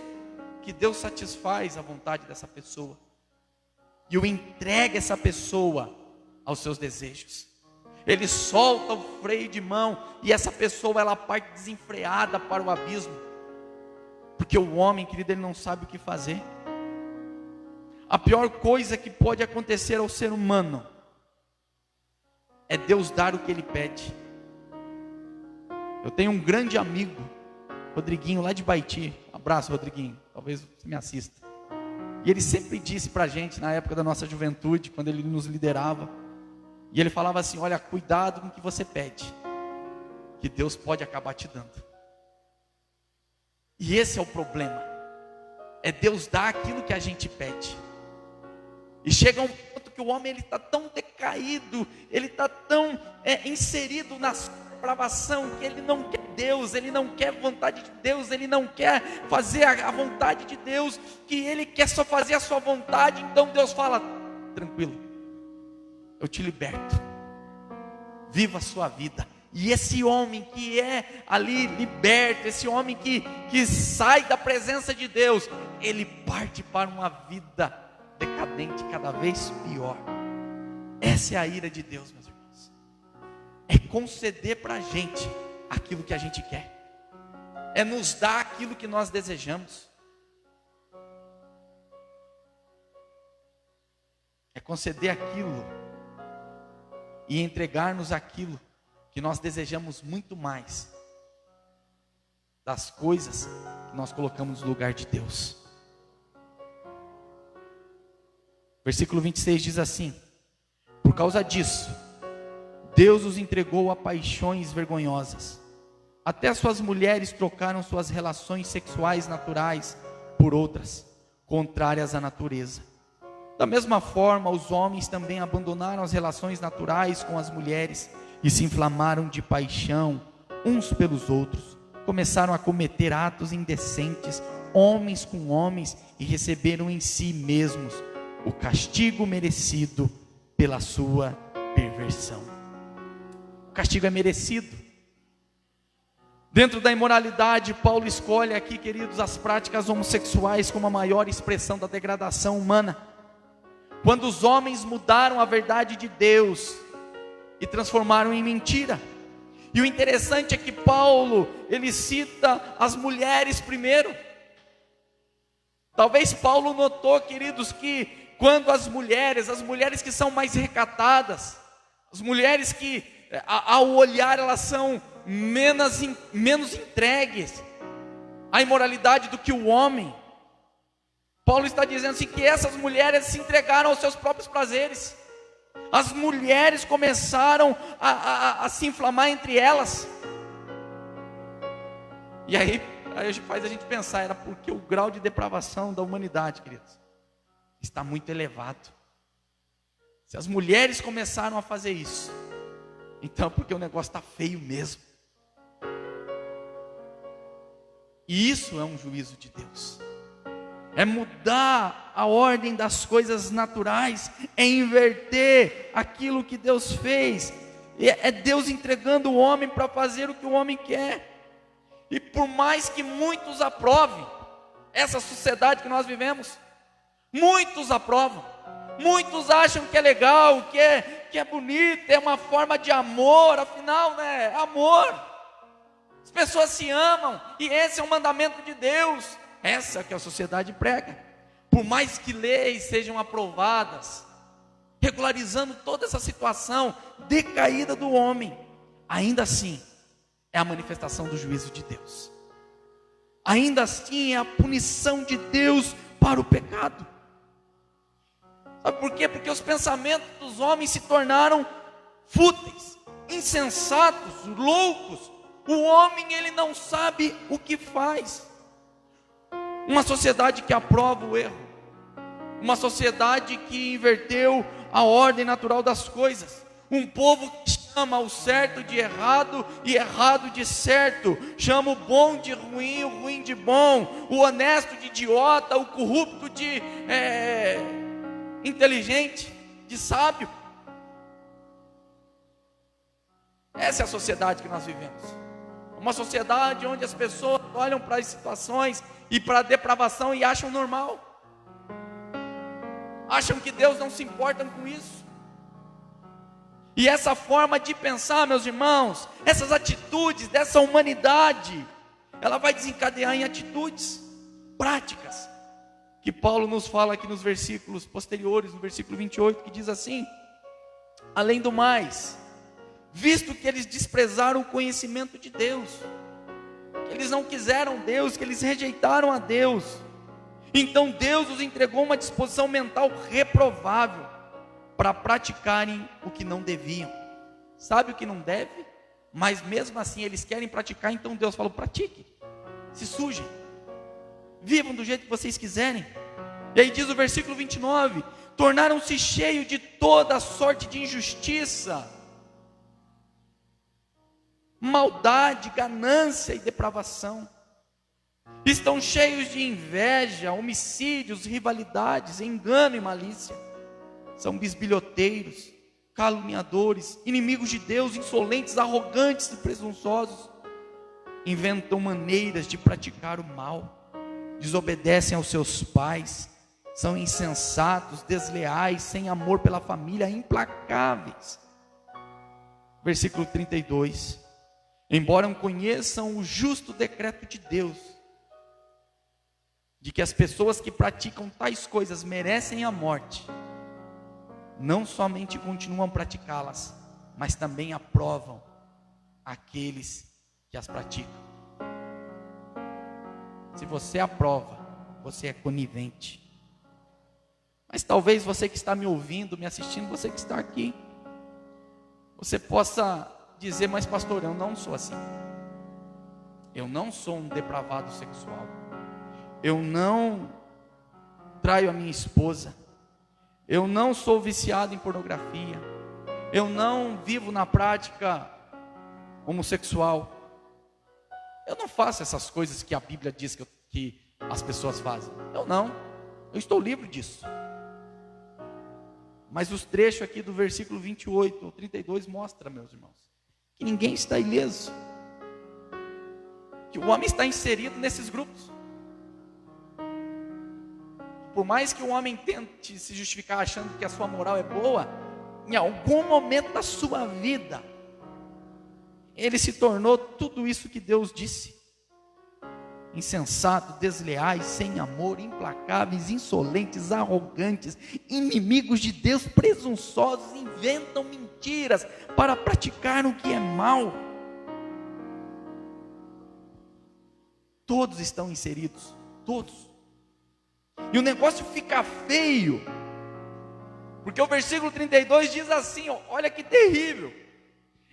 que Deus satisfaz a vontade dessa pessoa e o entrega essa pessoa aos seus desejos. Ele solta o freio de mão e essa pessoa ela parte desenfreada para o abismo, porque o homem, querido, ele não sabe o que fazer. A pior coisa que pode acontecer ao ser humano é Deus dar o que ele pede. Eu tenho um grande amigo, Rodriguinho, lá de Baiti. Um abraço, Rodriguinho, talvez você me assista. E ele sempre disse para a gente, na época da nossa juventude, quando ele nos liderava, e ele falava assim: olha, cuidado com o que você pede, que Deus pode acabar te dando. E esse é o problema, é Deus dar aquilo que a gente pede. E chega um ponto que o homem ele está tão decaído, ele está tão inserido na depravação, que ele não quer Deus, ele não quer a vontade de Deus, ele não quer fazer a vontade de Deus, que ele quer só fazer a sua vontade. Então Deus fala: tranquilo, eu te liberto, viva a sua vida. E esse homem que é ali liberto, esse homem que sai da presença de Deus, ele parte para uma vida decadente cada vez pior. Essa é a ira de Deus, meus irmãos. É conceder para a gente aquilo que a gente quer, é nos dar aquilo que nós desejamos, é conceder aquilo e entregar-nos aquilo que nós desejamos muito mais das coisas que nós colocamos no lugar de Deus. Versículo 26 diz assim: por causa disso, Deus os entregou a paixões vergonhosas. Até suas mulheres trocaram suas relações sexuais naturais por outras, contrárias à natureza. Da mesma forma, os homens também abandonaram as relações naturais com as mulheres e se inflamaram de paixão uns pelos outros. Começaram a cometer atos indecentes, homens com homens, e receberam em si mesmos o castigo merecido pela sua perversão. O castigo é merecido. Dentro da imoralidade, Paulo escolhe aqui, queridos, as práticas homossexuais como a maior expressão da degradação humana. Quando os homens mudaram a verdade de Deus e transformaram em mentira. E o interessante é que Paulo, ele cita as mulheres primeiro. Talvez Paulo notou, queridos, que quando as mulheres que são mais recatadas, as mulheres que ao olhar elas são menos entregues à imoralidade do que o homem, Paulo está dizendo assim, que essas mulheres se entregaram aos seus próprios prazeres. As mulheres começaram a se inflamar entre elas. E aí faz a gente pensar, era porque o grau de depravação da humanidade, queridos, está muito elevado. Se as mulheres começaram a fazer isso, então é porque o negócio está feio mesmo. E isso é um juízo de Deus. É mudar a ordem das coisas naturais, é inverter aquilo que Deus fez, é Deus entregando o homem para fazer o que o homem quer. E por mais que muitos aprovem essa sociedade que nós vivemos, muitos aprovam, muitos acham que é legal, que é bonito, é uma forma de amor, afinal, né, amor. As pessoas se amam, e esse é um mandamento de Deus. Essa é que a sociedade prega. Por mais que leis sejam aprovadas, regularizando toda essa situação decaída do homem, ainda assim é a manifestação do juízo de Deus. Ainda assim é a punição de Deus para o pecado. Sabe por quê? Porque os pensamentos dos homens se tornaram fúteis, insensatos, loucos. O homem, ele não sabe o que faz. Uma sociedade que aprova o erro, uma sociedade que inverteu a ordem natural das coisas, um povo que chama o certo de errado e errado de certo, chama o bom de ruim, o ruim de bom, o honesto de idiota, o corrupto de inteligente, de sábio. Essa é a sociedade que nós vivemos. Uma sociedade onde as pessoas olham para as situações e para a depravação e acham normal. Acham que Deus não se importa com isso. E essa forma de pensar, meus irmãos, essas atitudes dessa humanidade, ela vai desencadear em atitudes práticas, que Paulo nos fala aqui nos versículos posteriores, no versículo 28, que diz assim: além do mais, visto que eles desprezaram o conhecimento de Deus, que eles não quiseram Deus, que eles rejeitaram a Deus, então Deus os entregou uma disposição mental reprovável, para praticarem o que não deviam. Sabe o que não deve? Mas mesmo assim eles querem praticar, então Deus falou: pratique, se sujem, vivam do jeito que vocês quiserem. E aí diz o versículo 29, tornaram-se cheios de toda sorte de injustiça, maldade, ganância e depravação. Estão cheios de inveja, homicídios, rivalidades, engano e malícia. São bisbilhoteiros, caluniadores, inimigos de Deus, insolentes, arrogantes e presunçosos. Inventam maneiras de praticar o mal, desobedecem aos seus pais, são insensatos, desleais, sem amor pela família, implacáveis. Versículo 32. Embora conheçam o justo decreto de Deus, de que as pessoas que praticam tais coisas merecem a morte, não somente continuam a praticá-las, mas também aprovam aqueles que as praticam. Se você aprova, você é conivente. Mas talvez você que está me ouvindo, me assistindo, você que está aqui, você possa dizer: mas pastor, eu não sou assim. Eu não sou um depravado sexual. Eu não traio a minha esposa. Eu não sou viciado em pornografia. Eu não vivo na prática homossexual. Eu não faço essas coisas que a Bíblia diz que as pessoas fazem. Eu não. Eu estou livre disso. Mas os trechos aqui do versículo 28 ou 32 mostra, meus irmãos, que ninguém está ileso. Que o homem está inserido nesses grupos. Por mais que o homem tente se justificar achando que a sua moral é boa, em algum momento da sua vida, ele se tornou tudo isso que Deus disse: insensato, desleais, sem amor, implacáveis, insolentes, arrogantes, inimigos de Deus, presunçosos, inventam mentiras para praticar o que é mal. Todos estão inseridos, todos. E o negócio fica feio, porque o versículo 32 diz assim, ó, olha que terrível: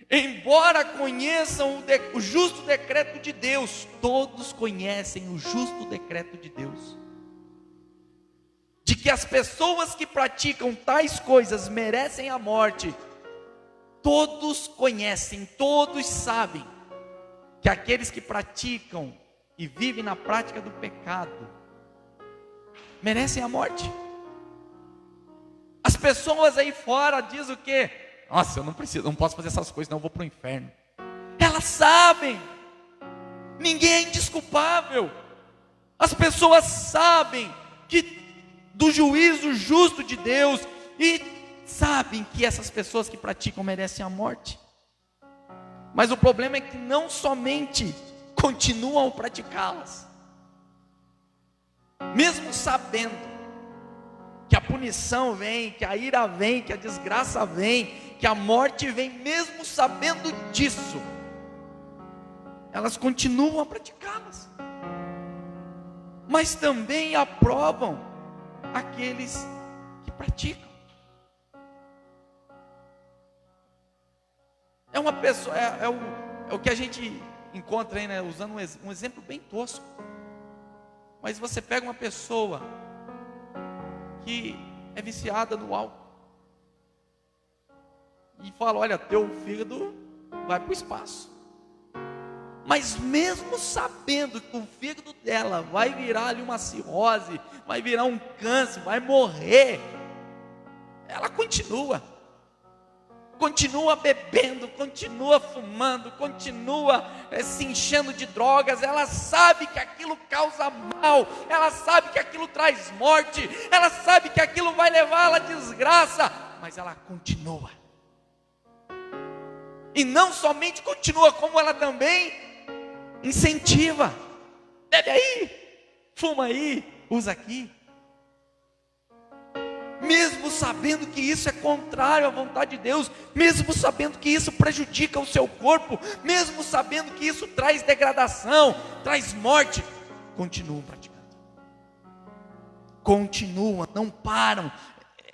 embora conheçam o justo decreto de Deus, todos conhecem o justo decreto de Deus, de que as pessoas que praticam tais coisas merecem a morte. Todos conhecem, todos sabem que aqueles que praticam e vivem na prática do pecado merecem a morte. As pessoas aí fora dizem o quê? Nossa, eu não posso fazer essas coisas, não, eu vou para o inferno. Elas sabem, ninguém é indesculpável. As pessoas sabem do juízo justo de Deus e sabem que essas pessoas que praticam merecem a morte. Mas o problema é que não somente continuam a praticá-las, mesmo sabendo que a punição vem, que a ira vem, que a desgraça vem, que a morte vem, mesmo sabendo disso, elas continuam a praticá-las, mas também aprovam aqueles que praticam. É uma pessoa, é o que a gente encontra aí, né, usando um exemplo bem tosco, mas você pega uma pessoa que é viciada no álcool e fala: olha, teu fígado vai para o espaço. Mas mesmo sabendo que o fígado dela vai virar ali uma cirrose, vai virar um câncer, vai morrer, ela continua bebendo, continua fumando, continua se enchendo de drogas. Ela sabe que aquilo causa mal, ela sabe que aquilo traz morte, ela sabe que aquilo vai levá-la à desgraça, mas ela continua. E não somente continua, como ela também incentiva: bebe aí, fuma aí, usa aqui. Mesmo sabendo que isso é contrário à vontade de Deus, mesmo sabendo que isso prejudica o seu corpo, mesmo sabendo que isso traz degradação, traz morte, continuam praticando, continuam, não param,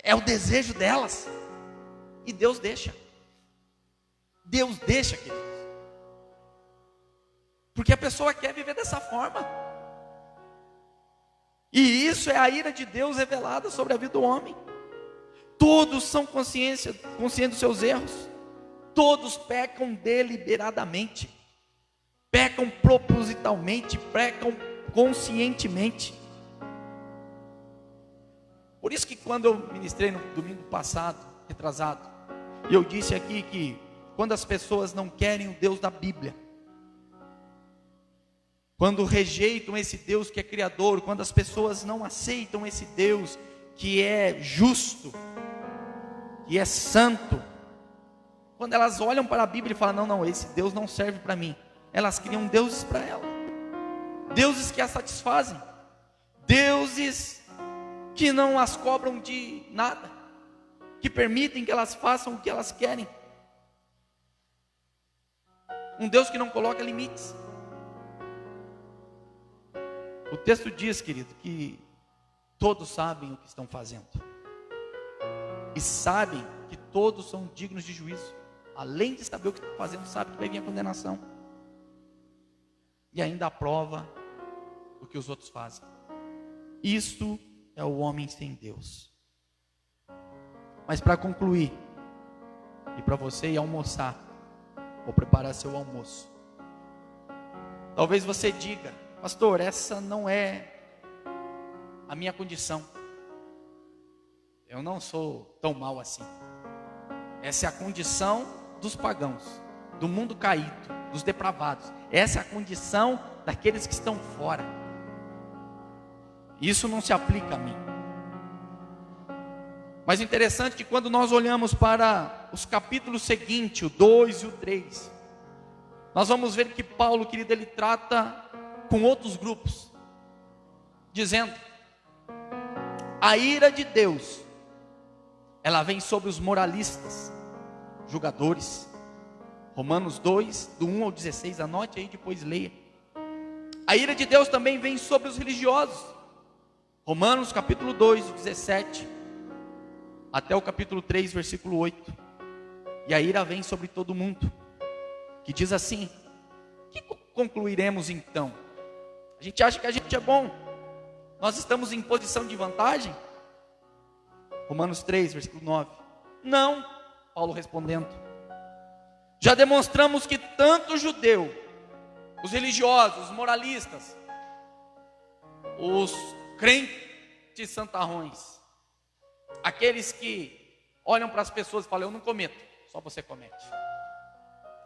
é o desejo delas, e Deus deixa, queridos, porque a pessoa quer viver dessa forma. E isso é a ira de Deus revelada sobre a vida do homem. Todos são conscientes dos seus erros. Todos pecam deliberadamente, pecam propositalmente, pecam conscientemente. Por isso que quando eu ministrei no domingo passado, retrasado, e eu disse aqui que quando as pessoas não querem o Deus da Bíblia, quando rejeitam esse Deus que é criador, quando as pessoas não aceitam esse Deus que é justo, que é santo, quando elas olham para a Bíblia e falam: não, esse Deus não serve para mim, elas criam deuses para ela, deuses que a satisfazem, deuses que não as cobram de nada, que permitem que elas façam o que elas querem, um Deus que não coloca limites. O texto diz, querido, que todos sabem o que estão fazendo, e sabem que todos são dignos de juízo. Além de saber o que estão fazendo, sabe que vai vir a condenação, e ainda aprova o que os outros fazem. Isto é o homem sem Deus. Mas para concluir, e para você ir almoçar, ou preparar seu almoço, talvez você diga: pastor, essa não é a minha condição, eu não sou tão mal assim. Essa é a condição dos pagãos, do mundo caído, dos depravados. Essa é a condição daqueles que estão fora. Isso não se aplica a mim. Mas interessante que quando nós olhamos para os capítulos seguintes, o 2 e o 3, nós vamos ver que Paulo, querido, ele trata com outros grupos, dizendo: a ira de Deus, ela vem sobre os moralistas, julgadores. Romanos 2, do 1 ao 16, anote aí, depois leia. A ira de Deus também vem sobre os religiosos. Romanos capítulo 2, 17, até o capítulo 3, versículo 8. E a ira vem sobre todo mundo, que diz assim: que concluiremos então? A gente acha que a gente é bom, nós estamos em posição de vantagem? Romanos 3, versículo 9. Não, Paulo respondendo: já demonstramos que tanto o judeu, os religiosos, os moralistas, os crentes santarrões, aqueles que olham para as pessoas e falam: eu não cometo, só você comete.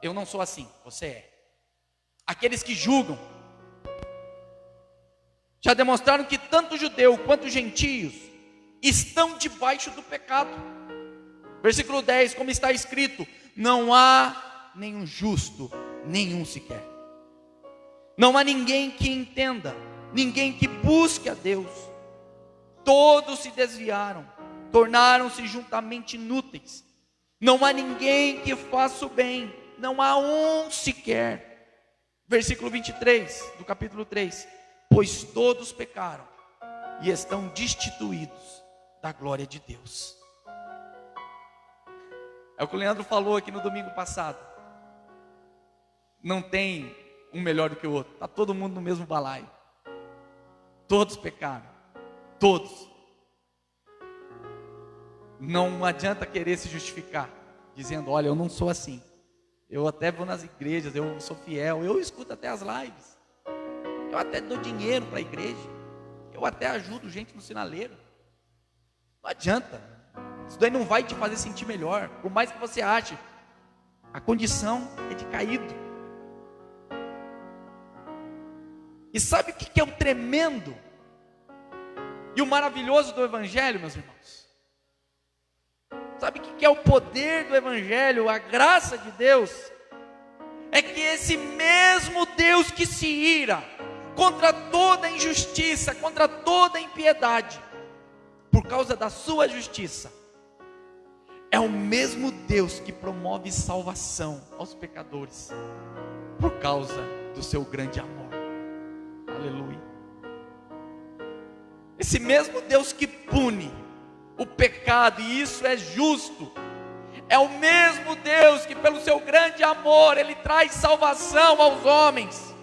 Eu não sou assim, você é. Aqueles que julgam, já demonstraram que tanto judeu quanto gentios estão debaixo do pecado. Versículo 10, como está escrito: não há nenhum justo, nenhum sequer. Não há ninguém que entenda, ninguém que busque a Deus. Todos se desviaram, tornaram-se juntamente inúteis. Não há ninguém que faça o bem, não há um sequer. Versículo 23 do capítulo 3: pois todos pecaram e estão destituídos da glória de Deus. É o que o Leandro falou aqui no domingo passado. Não tem um melhor do que o outro, está todo mundo no mesmo balaio. Todos pecaram, todos. Não adianta querer se justificar, dizendo: olha, eu não sou assim, eu até vou nas igrejas, eu sou fiel, eu escuto até as lives, eu até dou dinheiro para a igreja, eu até ajudo gente no sinaleiro. Não adianta, isso daí não vai te fazer sentir melhor, por mais que você ache. A condição é de caído. E sabe o que é o tremendo e o maravilhoso do Evangelho, meus irmãos? Sabe o que é o poder do Evangelho, a graça de Deus? É que esse mesmo Deus que se ira contra toda injustiça, contra toda impiedade, por causa da sua justiça, é o mesmo Deus que promove salvação aos pecadores, por causa do seu grande amor. Aleluia. Esse mesmo Deus que pune o pecado, e isso é justo, é o mesmo Deus que pelo seu grande amor, Ele traz salvação aos homens.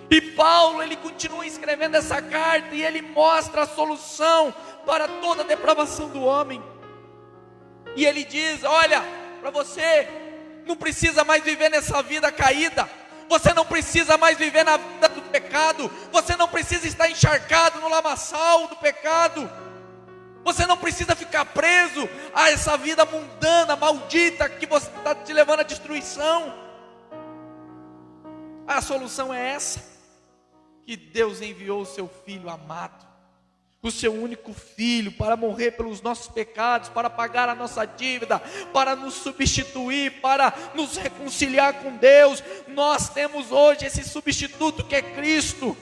E Paulo, ele continua escrevendo essa carta, e ele mostra a solução para toda a depravação do homem. E ele diz: olha, para você, não precisa mais viver nessa vida caída, você não precisa mais viver na vida do pecado, você não precisa estar encharcado no lamaçal do pecado, você não precisa ficar preso a essa vida mundana, maldita, que você está te levando à destruição. A solução é essa, que Deus enviou o seu Filho amado, o seu único Filho, para morrer pelos nossos pecados, para pagar a nossa dívida, para nos substituir, para nos reconciliar com Deus. Nós temos hoje esse substituto que é Cristo,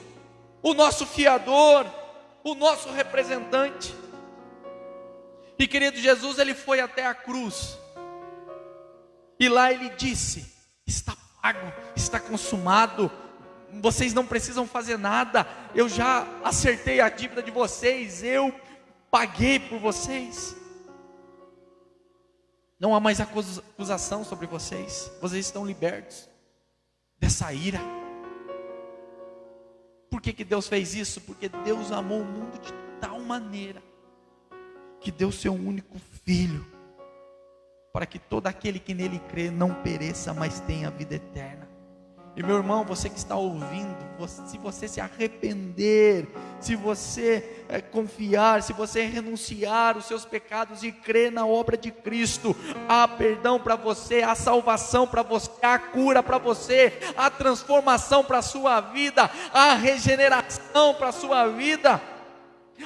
o nosso fiador, o nosso representante. E querido, Jesus, ele foi até a cruz, e lá ele disse: está pago, está consumado, vocês não precisam fazer nada, eu já acertei a dívida de vocês, eu paguei por vocês, não há mais acusação sobre vocês, vocês estão libertos dessa ira. Por que Deus fez isso? Porque Deus amou o mundo de tal maneira, que deu seu único Filho, para que todo aquele que nele crê não pereça, mas tenha vida eterna. E meu irmão, você que está ouvindo, se você se arrepender, se você confiar, se você renunciar os seus pecados e crer na obra de Cristo, há perdão para você, há salvação para você, há cura para você, há transformação para a sua vida, há regeneração para a sua vida.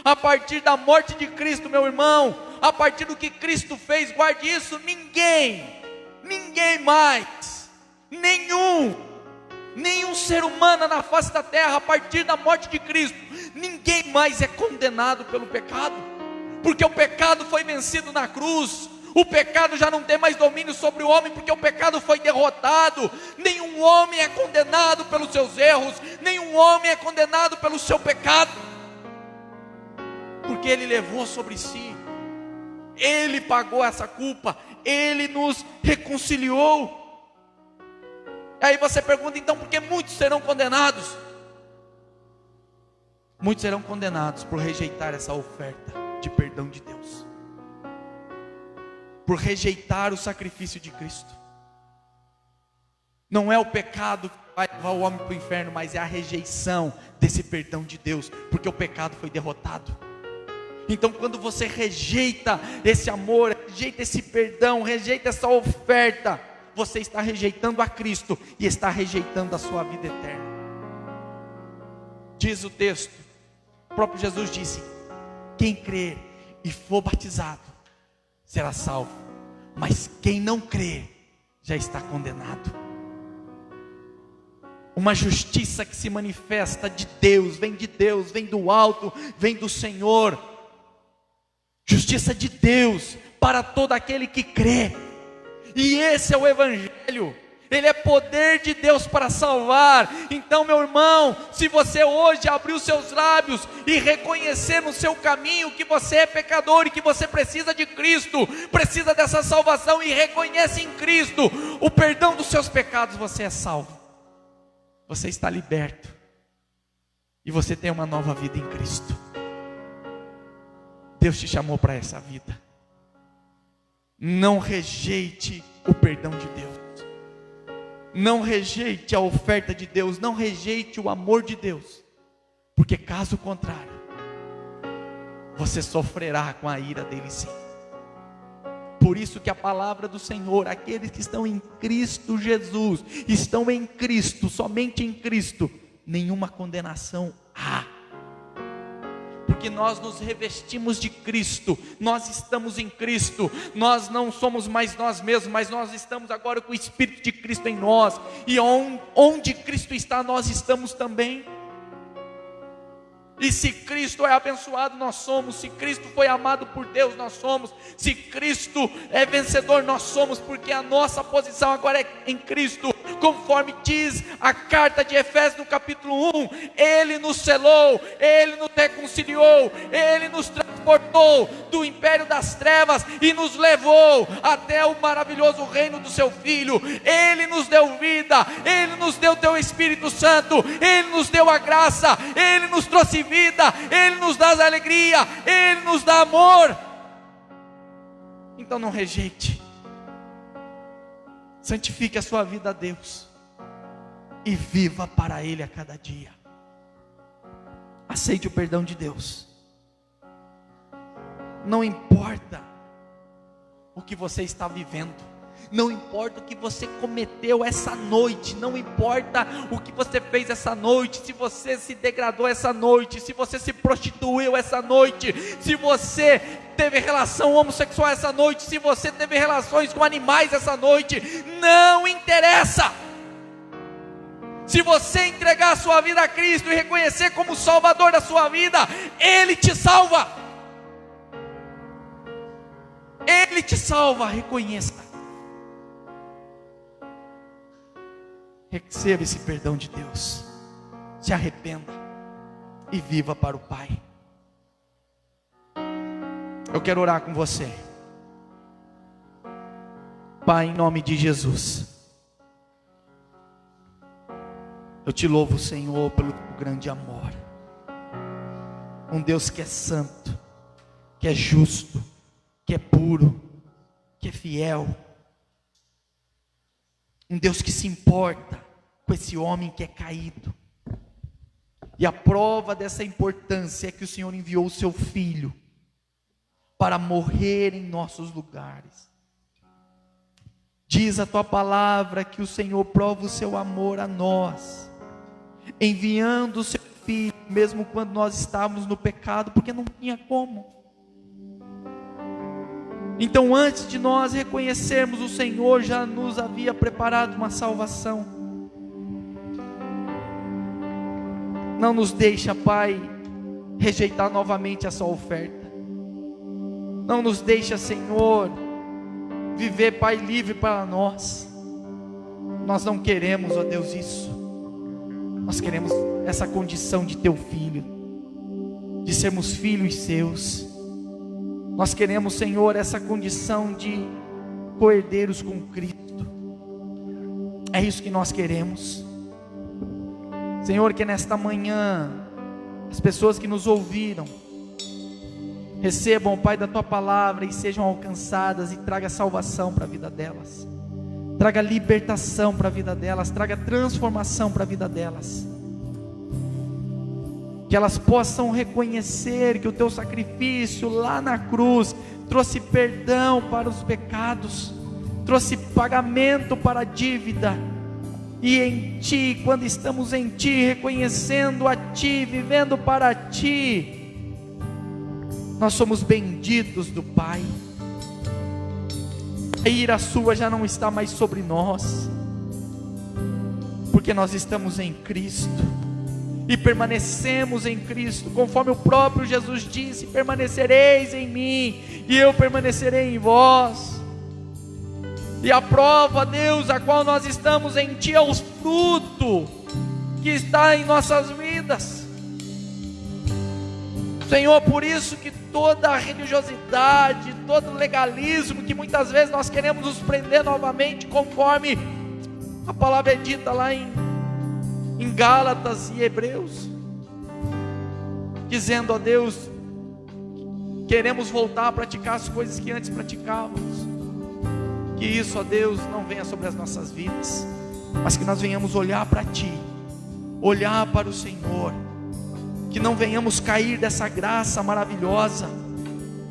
A partir da morte de Cristo, meu irmão, a partir do que Cristo fez, guarde isso, ninguém mais, nenhum ser humano na face da terra, a partir da morte de Cristo, ninguém mais é condenado pelo pecado, porque o pecado foi vencido na cruz. O pecado já não tem mais domínio sobre o homem, porque o pecado foi derrotado. Nenhum homem é condenado pelos seus erros, nenhum homem é condenado pelo seu pecado, porque Ele levou sobre si, Ele pagou essa culpa, Ele nos reconciliou. Aí você pergunta, então por que muitos serão condenados? Muitos serão condenados por rejeitar essa oferta de perdão de Deus, por rejeitar o sacrifício de Cristo. Não é o pecado que vai levar o homem para o inferno, mas é a rejeição desse perdão de Deus, porque o pecado foi derrotado. Então quando você rejeita esse amor, rejeita esse perdão, rejeita essa oferta, você está rejeitando a Cristo e está rejeitando a sua vida eterna. Diz o texto, o próprio Jesus disse: quem crer e for batizado será salvo, mas quem não crer já está condenado. Uma justiça que se manifesta de Deus, vem do alto, vem do Senhor. Justiça de Deus para todo aquele que crê. E esse é o Evangelho. Ele é poder de Deus para salvar. Então, meu irmão, se você hoje abrir os seus lábios e reconhecer no seu caminho que você é pecador e que você precisa de Cristo, precisa dessa salvação, e reconhece em Cristo o perdão dos seus pecados, você é salvo, você está liberto e você tem uma nova vida em Cristo. Deus te chamou para essa vida. Não rejeite o perdão de Deus, não rejeite a oferta de Deus, não rejeite o amor de Deus, porque caso contrário, você sofrerá com a ira dele sim. Por isso que a palavra do Senhor, aqueles que estão em Cristo Jesus, estão em Cristo, somente em Cristo, nenhuma condenação há. Porque nós nos revestimos de Cristo, nós estamos em Cristo, nós não somos mais nós mesmos, mas nós estamos agora com o Espírito de Cristo em nós, e onde Cristo está, nós estamos também. E se Cristo é abençoado, nós somos. Se Cristo foi amado por Deus, nós somos. Se Cristo é vencedor, nós somos, porque a nossa posição agora é em Cristo. Conforme diz a carta de Efésios no capítulo 1, Ele nos selou, Ele nos reconciliou, Ele nos transportou do império das trevas e nos levou até o maravilhoso reino do seu Filho. Ele nos deu vida, Ele nos deu teu Espírito Santo, Ele nos deu a graça, Ele nos trouxe vida, Ele nos dá alegria, Ele nos dá amor. Então não rejeite, santifique a sua vida a Deus e viva para Ele a cada dia. Aceite o perdão de Deus. Não importa o que você está vivendo, não importa o que você cometeu essa noite, não importa o que você fez essa noite, se você se degradou essa noite, se você se prostituiu essa noite, se você teve relação homossexual essa noite, se você teve relações com animais essa noite, não interessa. Se você entregar a sua vida a Cristo e reconhecer como Salvador da sua vida, Ele te salva. Ele te salva, reconheça. Receba esse perdão de Deus, se arrependa e viva para o Pai. Eu quero orar com você. Pai, em nome de Jesus, eu te louvo, Senhor, pelo teu grande amor. Um Deus que é santo, que é justo, que é puro, que é fiel. Um Deus que se importa com esse homem que é caído. E a prova dessa importância é que o Senhor enviou o seu Filho para morrer em nossos lugares. Diz a tua palavra que o Senhor prova o seu amor a nós, enviando o seu Filho, mesmo quando nós estávamos no pecado, porque não tinha como. Então, antes de nós reconhecermos, o Senhor já nos havia preparado uma salvação. Não nos deixa, Pai, rejeitar novamente essa oferta. Não nos deixa, Senhor, viver, Pai, livre para nós. Nós não queremos, ó Deus, isso. Nós queremos essa condição de Teu Filho, de sermos filhos Seus. Nós queremos, Senhor, essa condição de co-herdeiros com Cristo. É isso que nós queremos. Senhor, que nesta manhã, as pessoas que nos ouviram, recebam, Pai, da Tua palavra e sejam alcançadas, e traga salvação para a vida delas, traga libertação para a vida delas, traga transformação para a vida delas. Que elas possam reconhecer que o Teu sacrifício lá na cruz trouxe perdão para os pecados, trouxe pagamento para a dívida. E em Ti, quando estamos em Ti, reconhecendo a Ti, vivendo para Ti, nós somos benditos do Pai. A ira Sua já não está mais sobre nós, porque nós estamos em Cristo e permanecemos em Cristo, conforme o próprio Jesus disse: permanecereis em mim e eu permanecerei em vós. E a prova, Deus, a qual nós estamos em Ti, é o fruto que está em nossas vidas, Senhor. Por isso que toda a religiosidade, todo o legalismo, que muitas vezes nós queremos nos prender novamente, conforme a palavra é dita lá em Gálatas e Hebreus, dizendo: ó Deus, queremos voltar a praticar as coisas que antes praticávamos. Que isso, ó Deus, não venha sobre as nossas vidas, mas que nós venhamos olhar para Ti, olhar para o Senhor, que não venhamos cair dessa graça maravilhosa,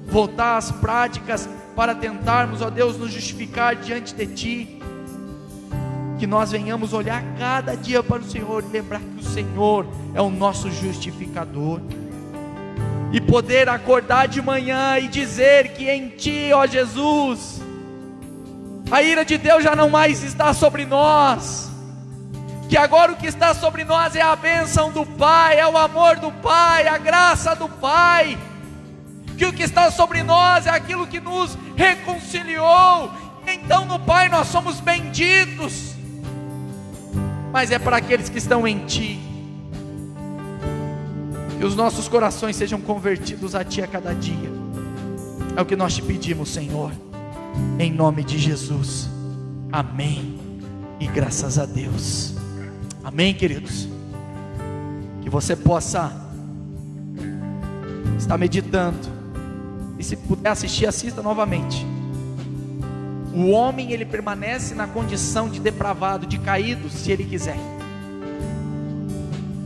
voltar às práticas para tentarmos, ó Deus, nos justificar diante de Ti. Que nós venhamos olhar cada dia para o Senhor e lembrar que o Senhor é o nosso justificador, e poder acordar de manhã e dizer que em Ti, ó Jesus, a ira de Deus já não mais está sobre nós, que agora o que está sobre nós é a bênção do Pai, é o amor do Pai, a graça do Pai, que o que está sobre nós é aquilo que nos reconciliou. Então no Pai nós somos benditos, mas é para aqueles que estão em Ti. Que os nossos corações sejam convertidos a Ti a cada dia, é o que nós Te pedimos, Senhor, em nome de Jesus, amém, e graças a Deus, amém, queridos. Que você possa estar meditando, e se puder assistir, assista novamente. O homem, ele permanece na condição de depravado, de caído, se ele quiser,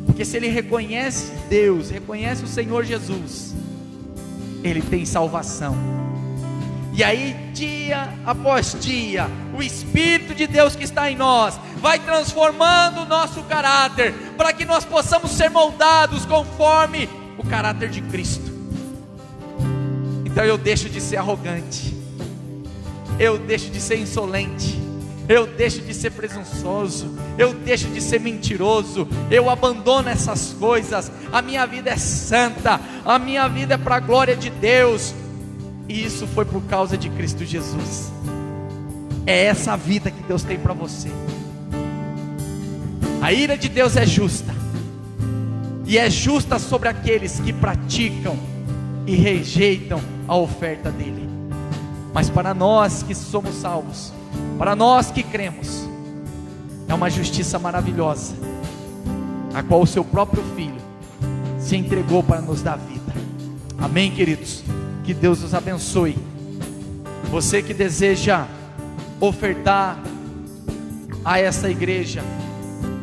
porque se ele reconhece Deus, reconhece o Senhor Jesus, ele tem salvação. E aí, dia após dia, o Espírito de Deus que está em nós vai transformando o nosso caráter, para que nós possamos ser moldados conforme o caráter de Cristo. Então eu deixo de ser arrogante, eu deixo de ser insolente, eu deixo de ser presunçoso, eu deixo de ser mentiroso, eu abandono essas coisas. A minha vida é santa, a minha vida é para a glória de Deus. E isso foi por causa de Cristo Jesus. É essa vida que Deus tem para você. A ira de Deus é justa, e é justa sobre aqueles que praticam e rejeitam a oferta dele. Mas para nós que somos salvos, para nós que cremos, é uma justiça maravilhosa, a qual o seu próprio Filho se entregou para nos dar vida. Amém, queridos? Que Deus nos abençoe. Você que deseja ofertar a essa igreja,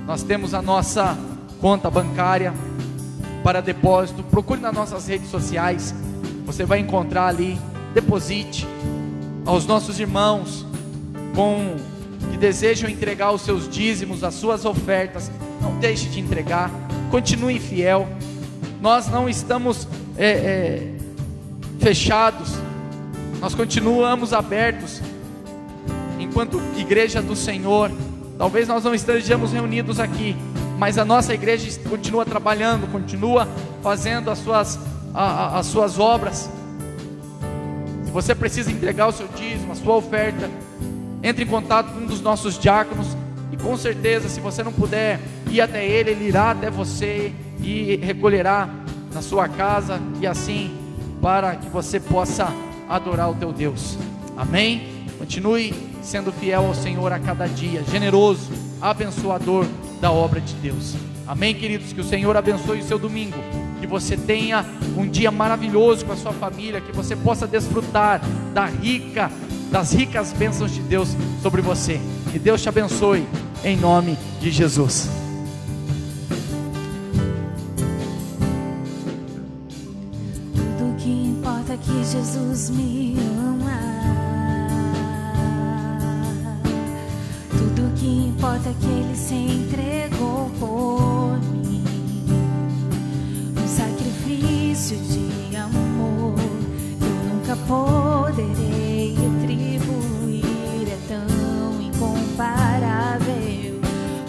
nós temos a nossa conta bancária para depósito. Procure nas nossas redes sociais, você vai encontrar ali. Deposite. Aos nossos irmãos que desejam entregar os seus dízimos, as suas ofertas, não deixe de entregar. continue fiel. Nós não estamos fechados, nós continuamos abertos enquanto igreja do Senhor. Talvez nós não estejamos reunidos aqui, mas a nossa igreja continua trabalhando, continua fazendo as suas obras. Se você precisa entregar o seu dízimo, a sua oferta, entre em contato com um dos nossos diáconos, e com certeza, se você não puder ir até ele, ele irá até você e recolherá na sua casa, e assim, para que você possa adorar o teu Deus. Amém? Continue sendo fiel ao Senhor a cada dia, generoso, abençoador da obra de Deus. Amém, queridos? Que o Senhor abençoe o seu domingo, que você tenha um dia maravilhoso com a sua família, que você possa desfrutar das ricas bênçãos de Deus sobre você. Que Deus te abençoe, em nome de Jesus. Tudo que importa é que Jesus me ama. Tudo que importa é que Ele se entregou por mim. Um sacrifício de amor que eu nunca poderei retribuir. É tão incomparável.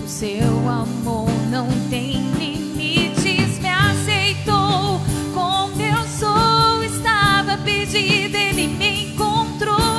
O seu amor não tem limites. Me aceitou como eu sou. Estava perdida, Ele me encontrou.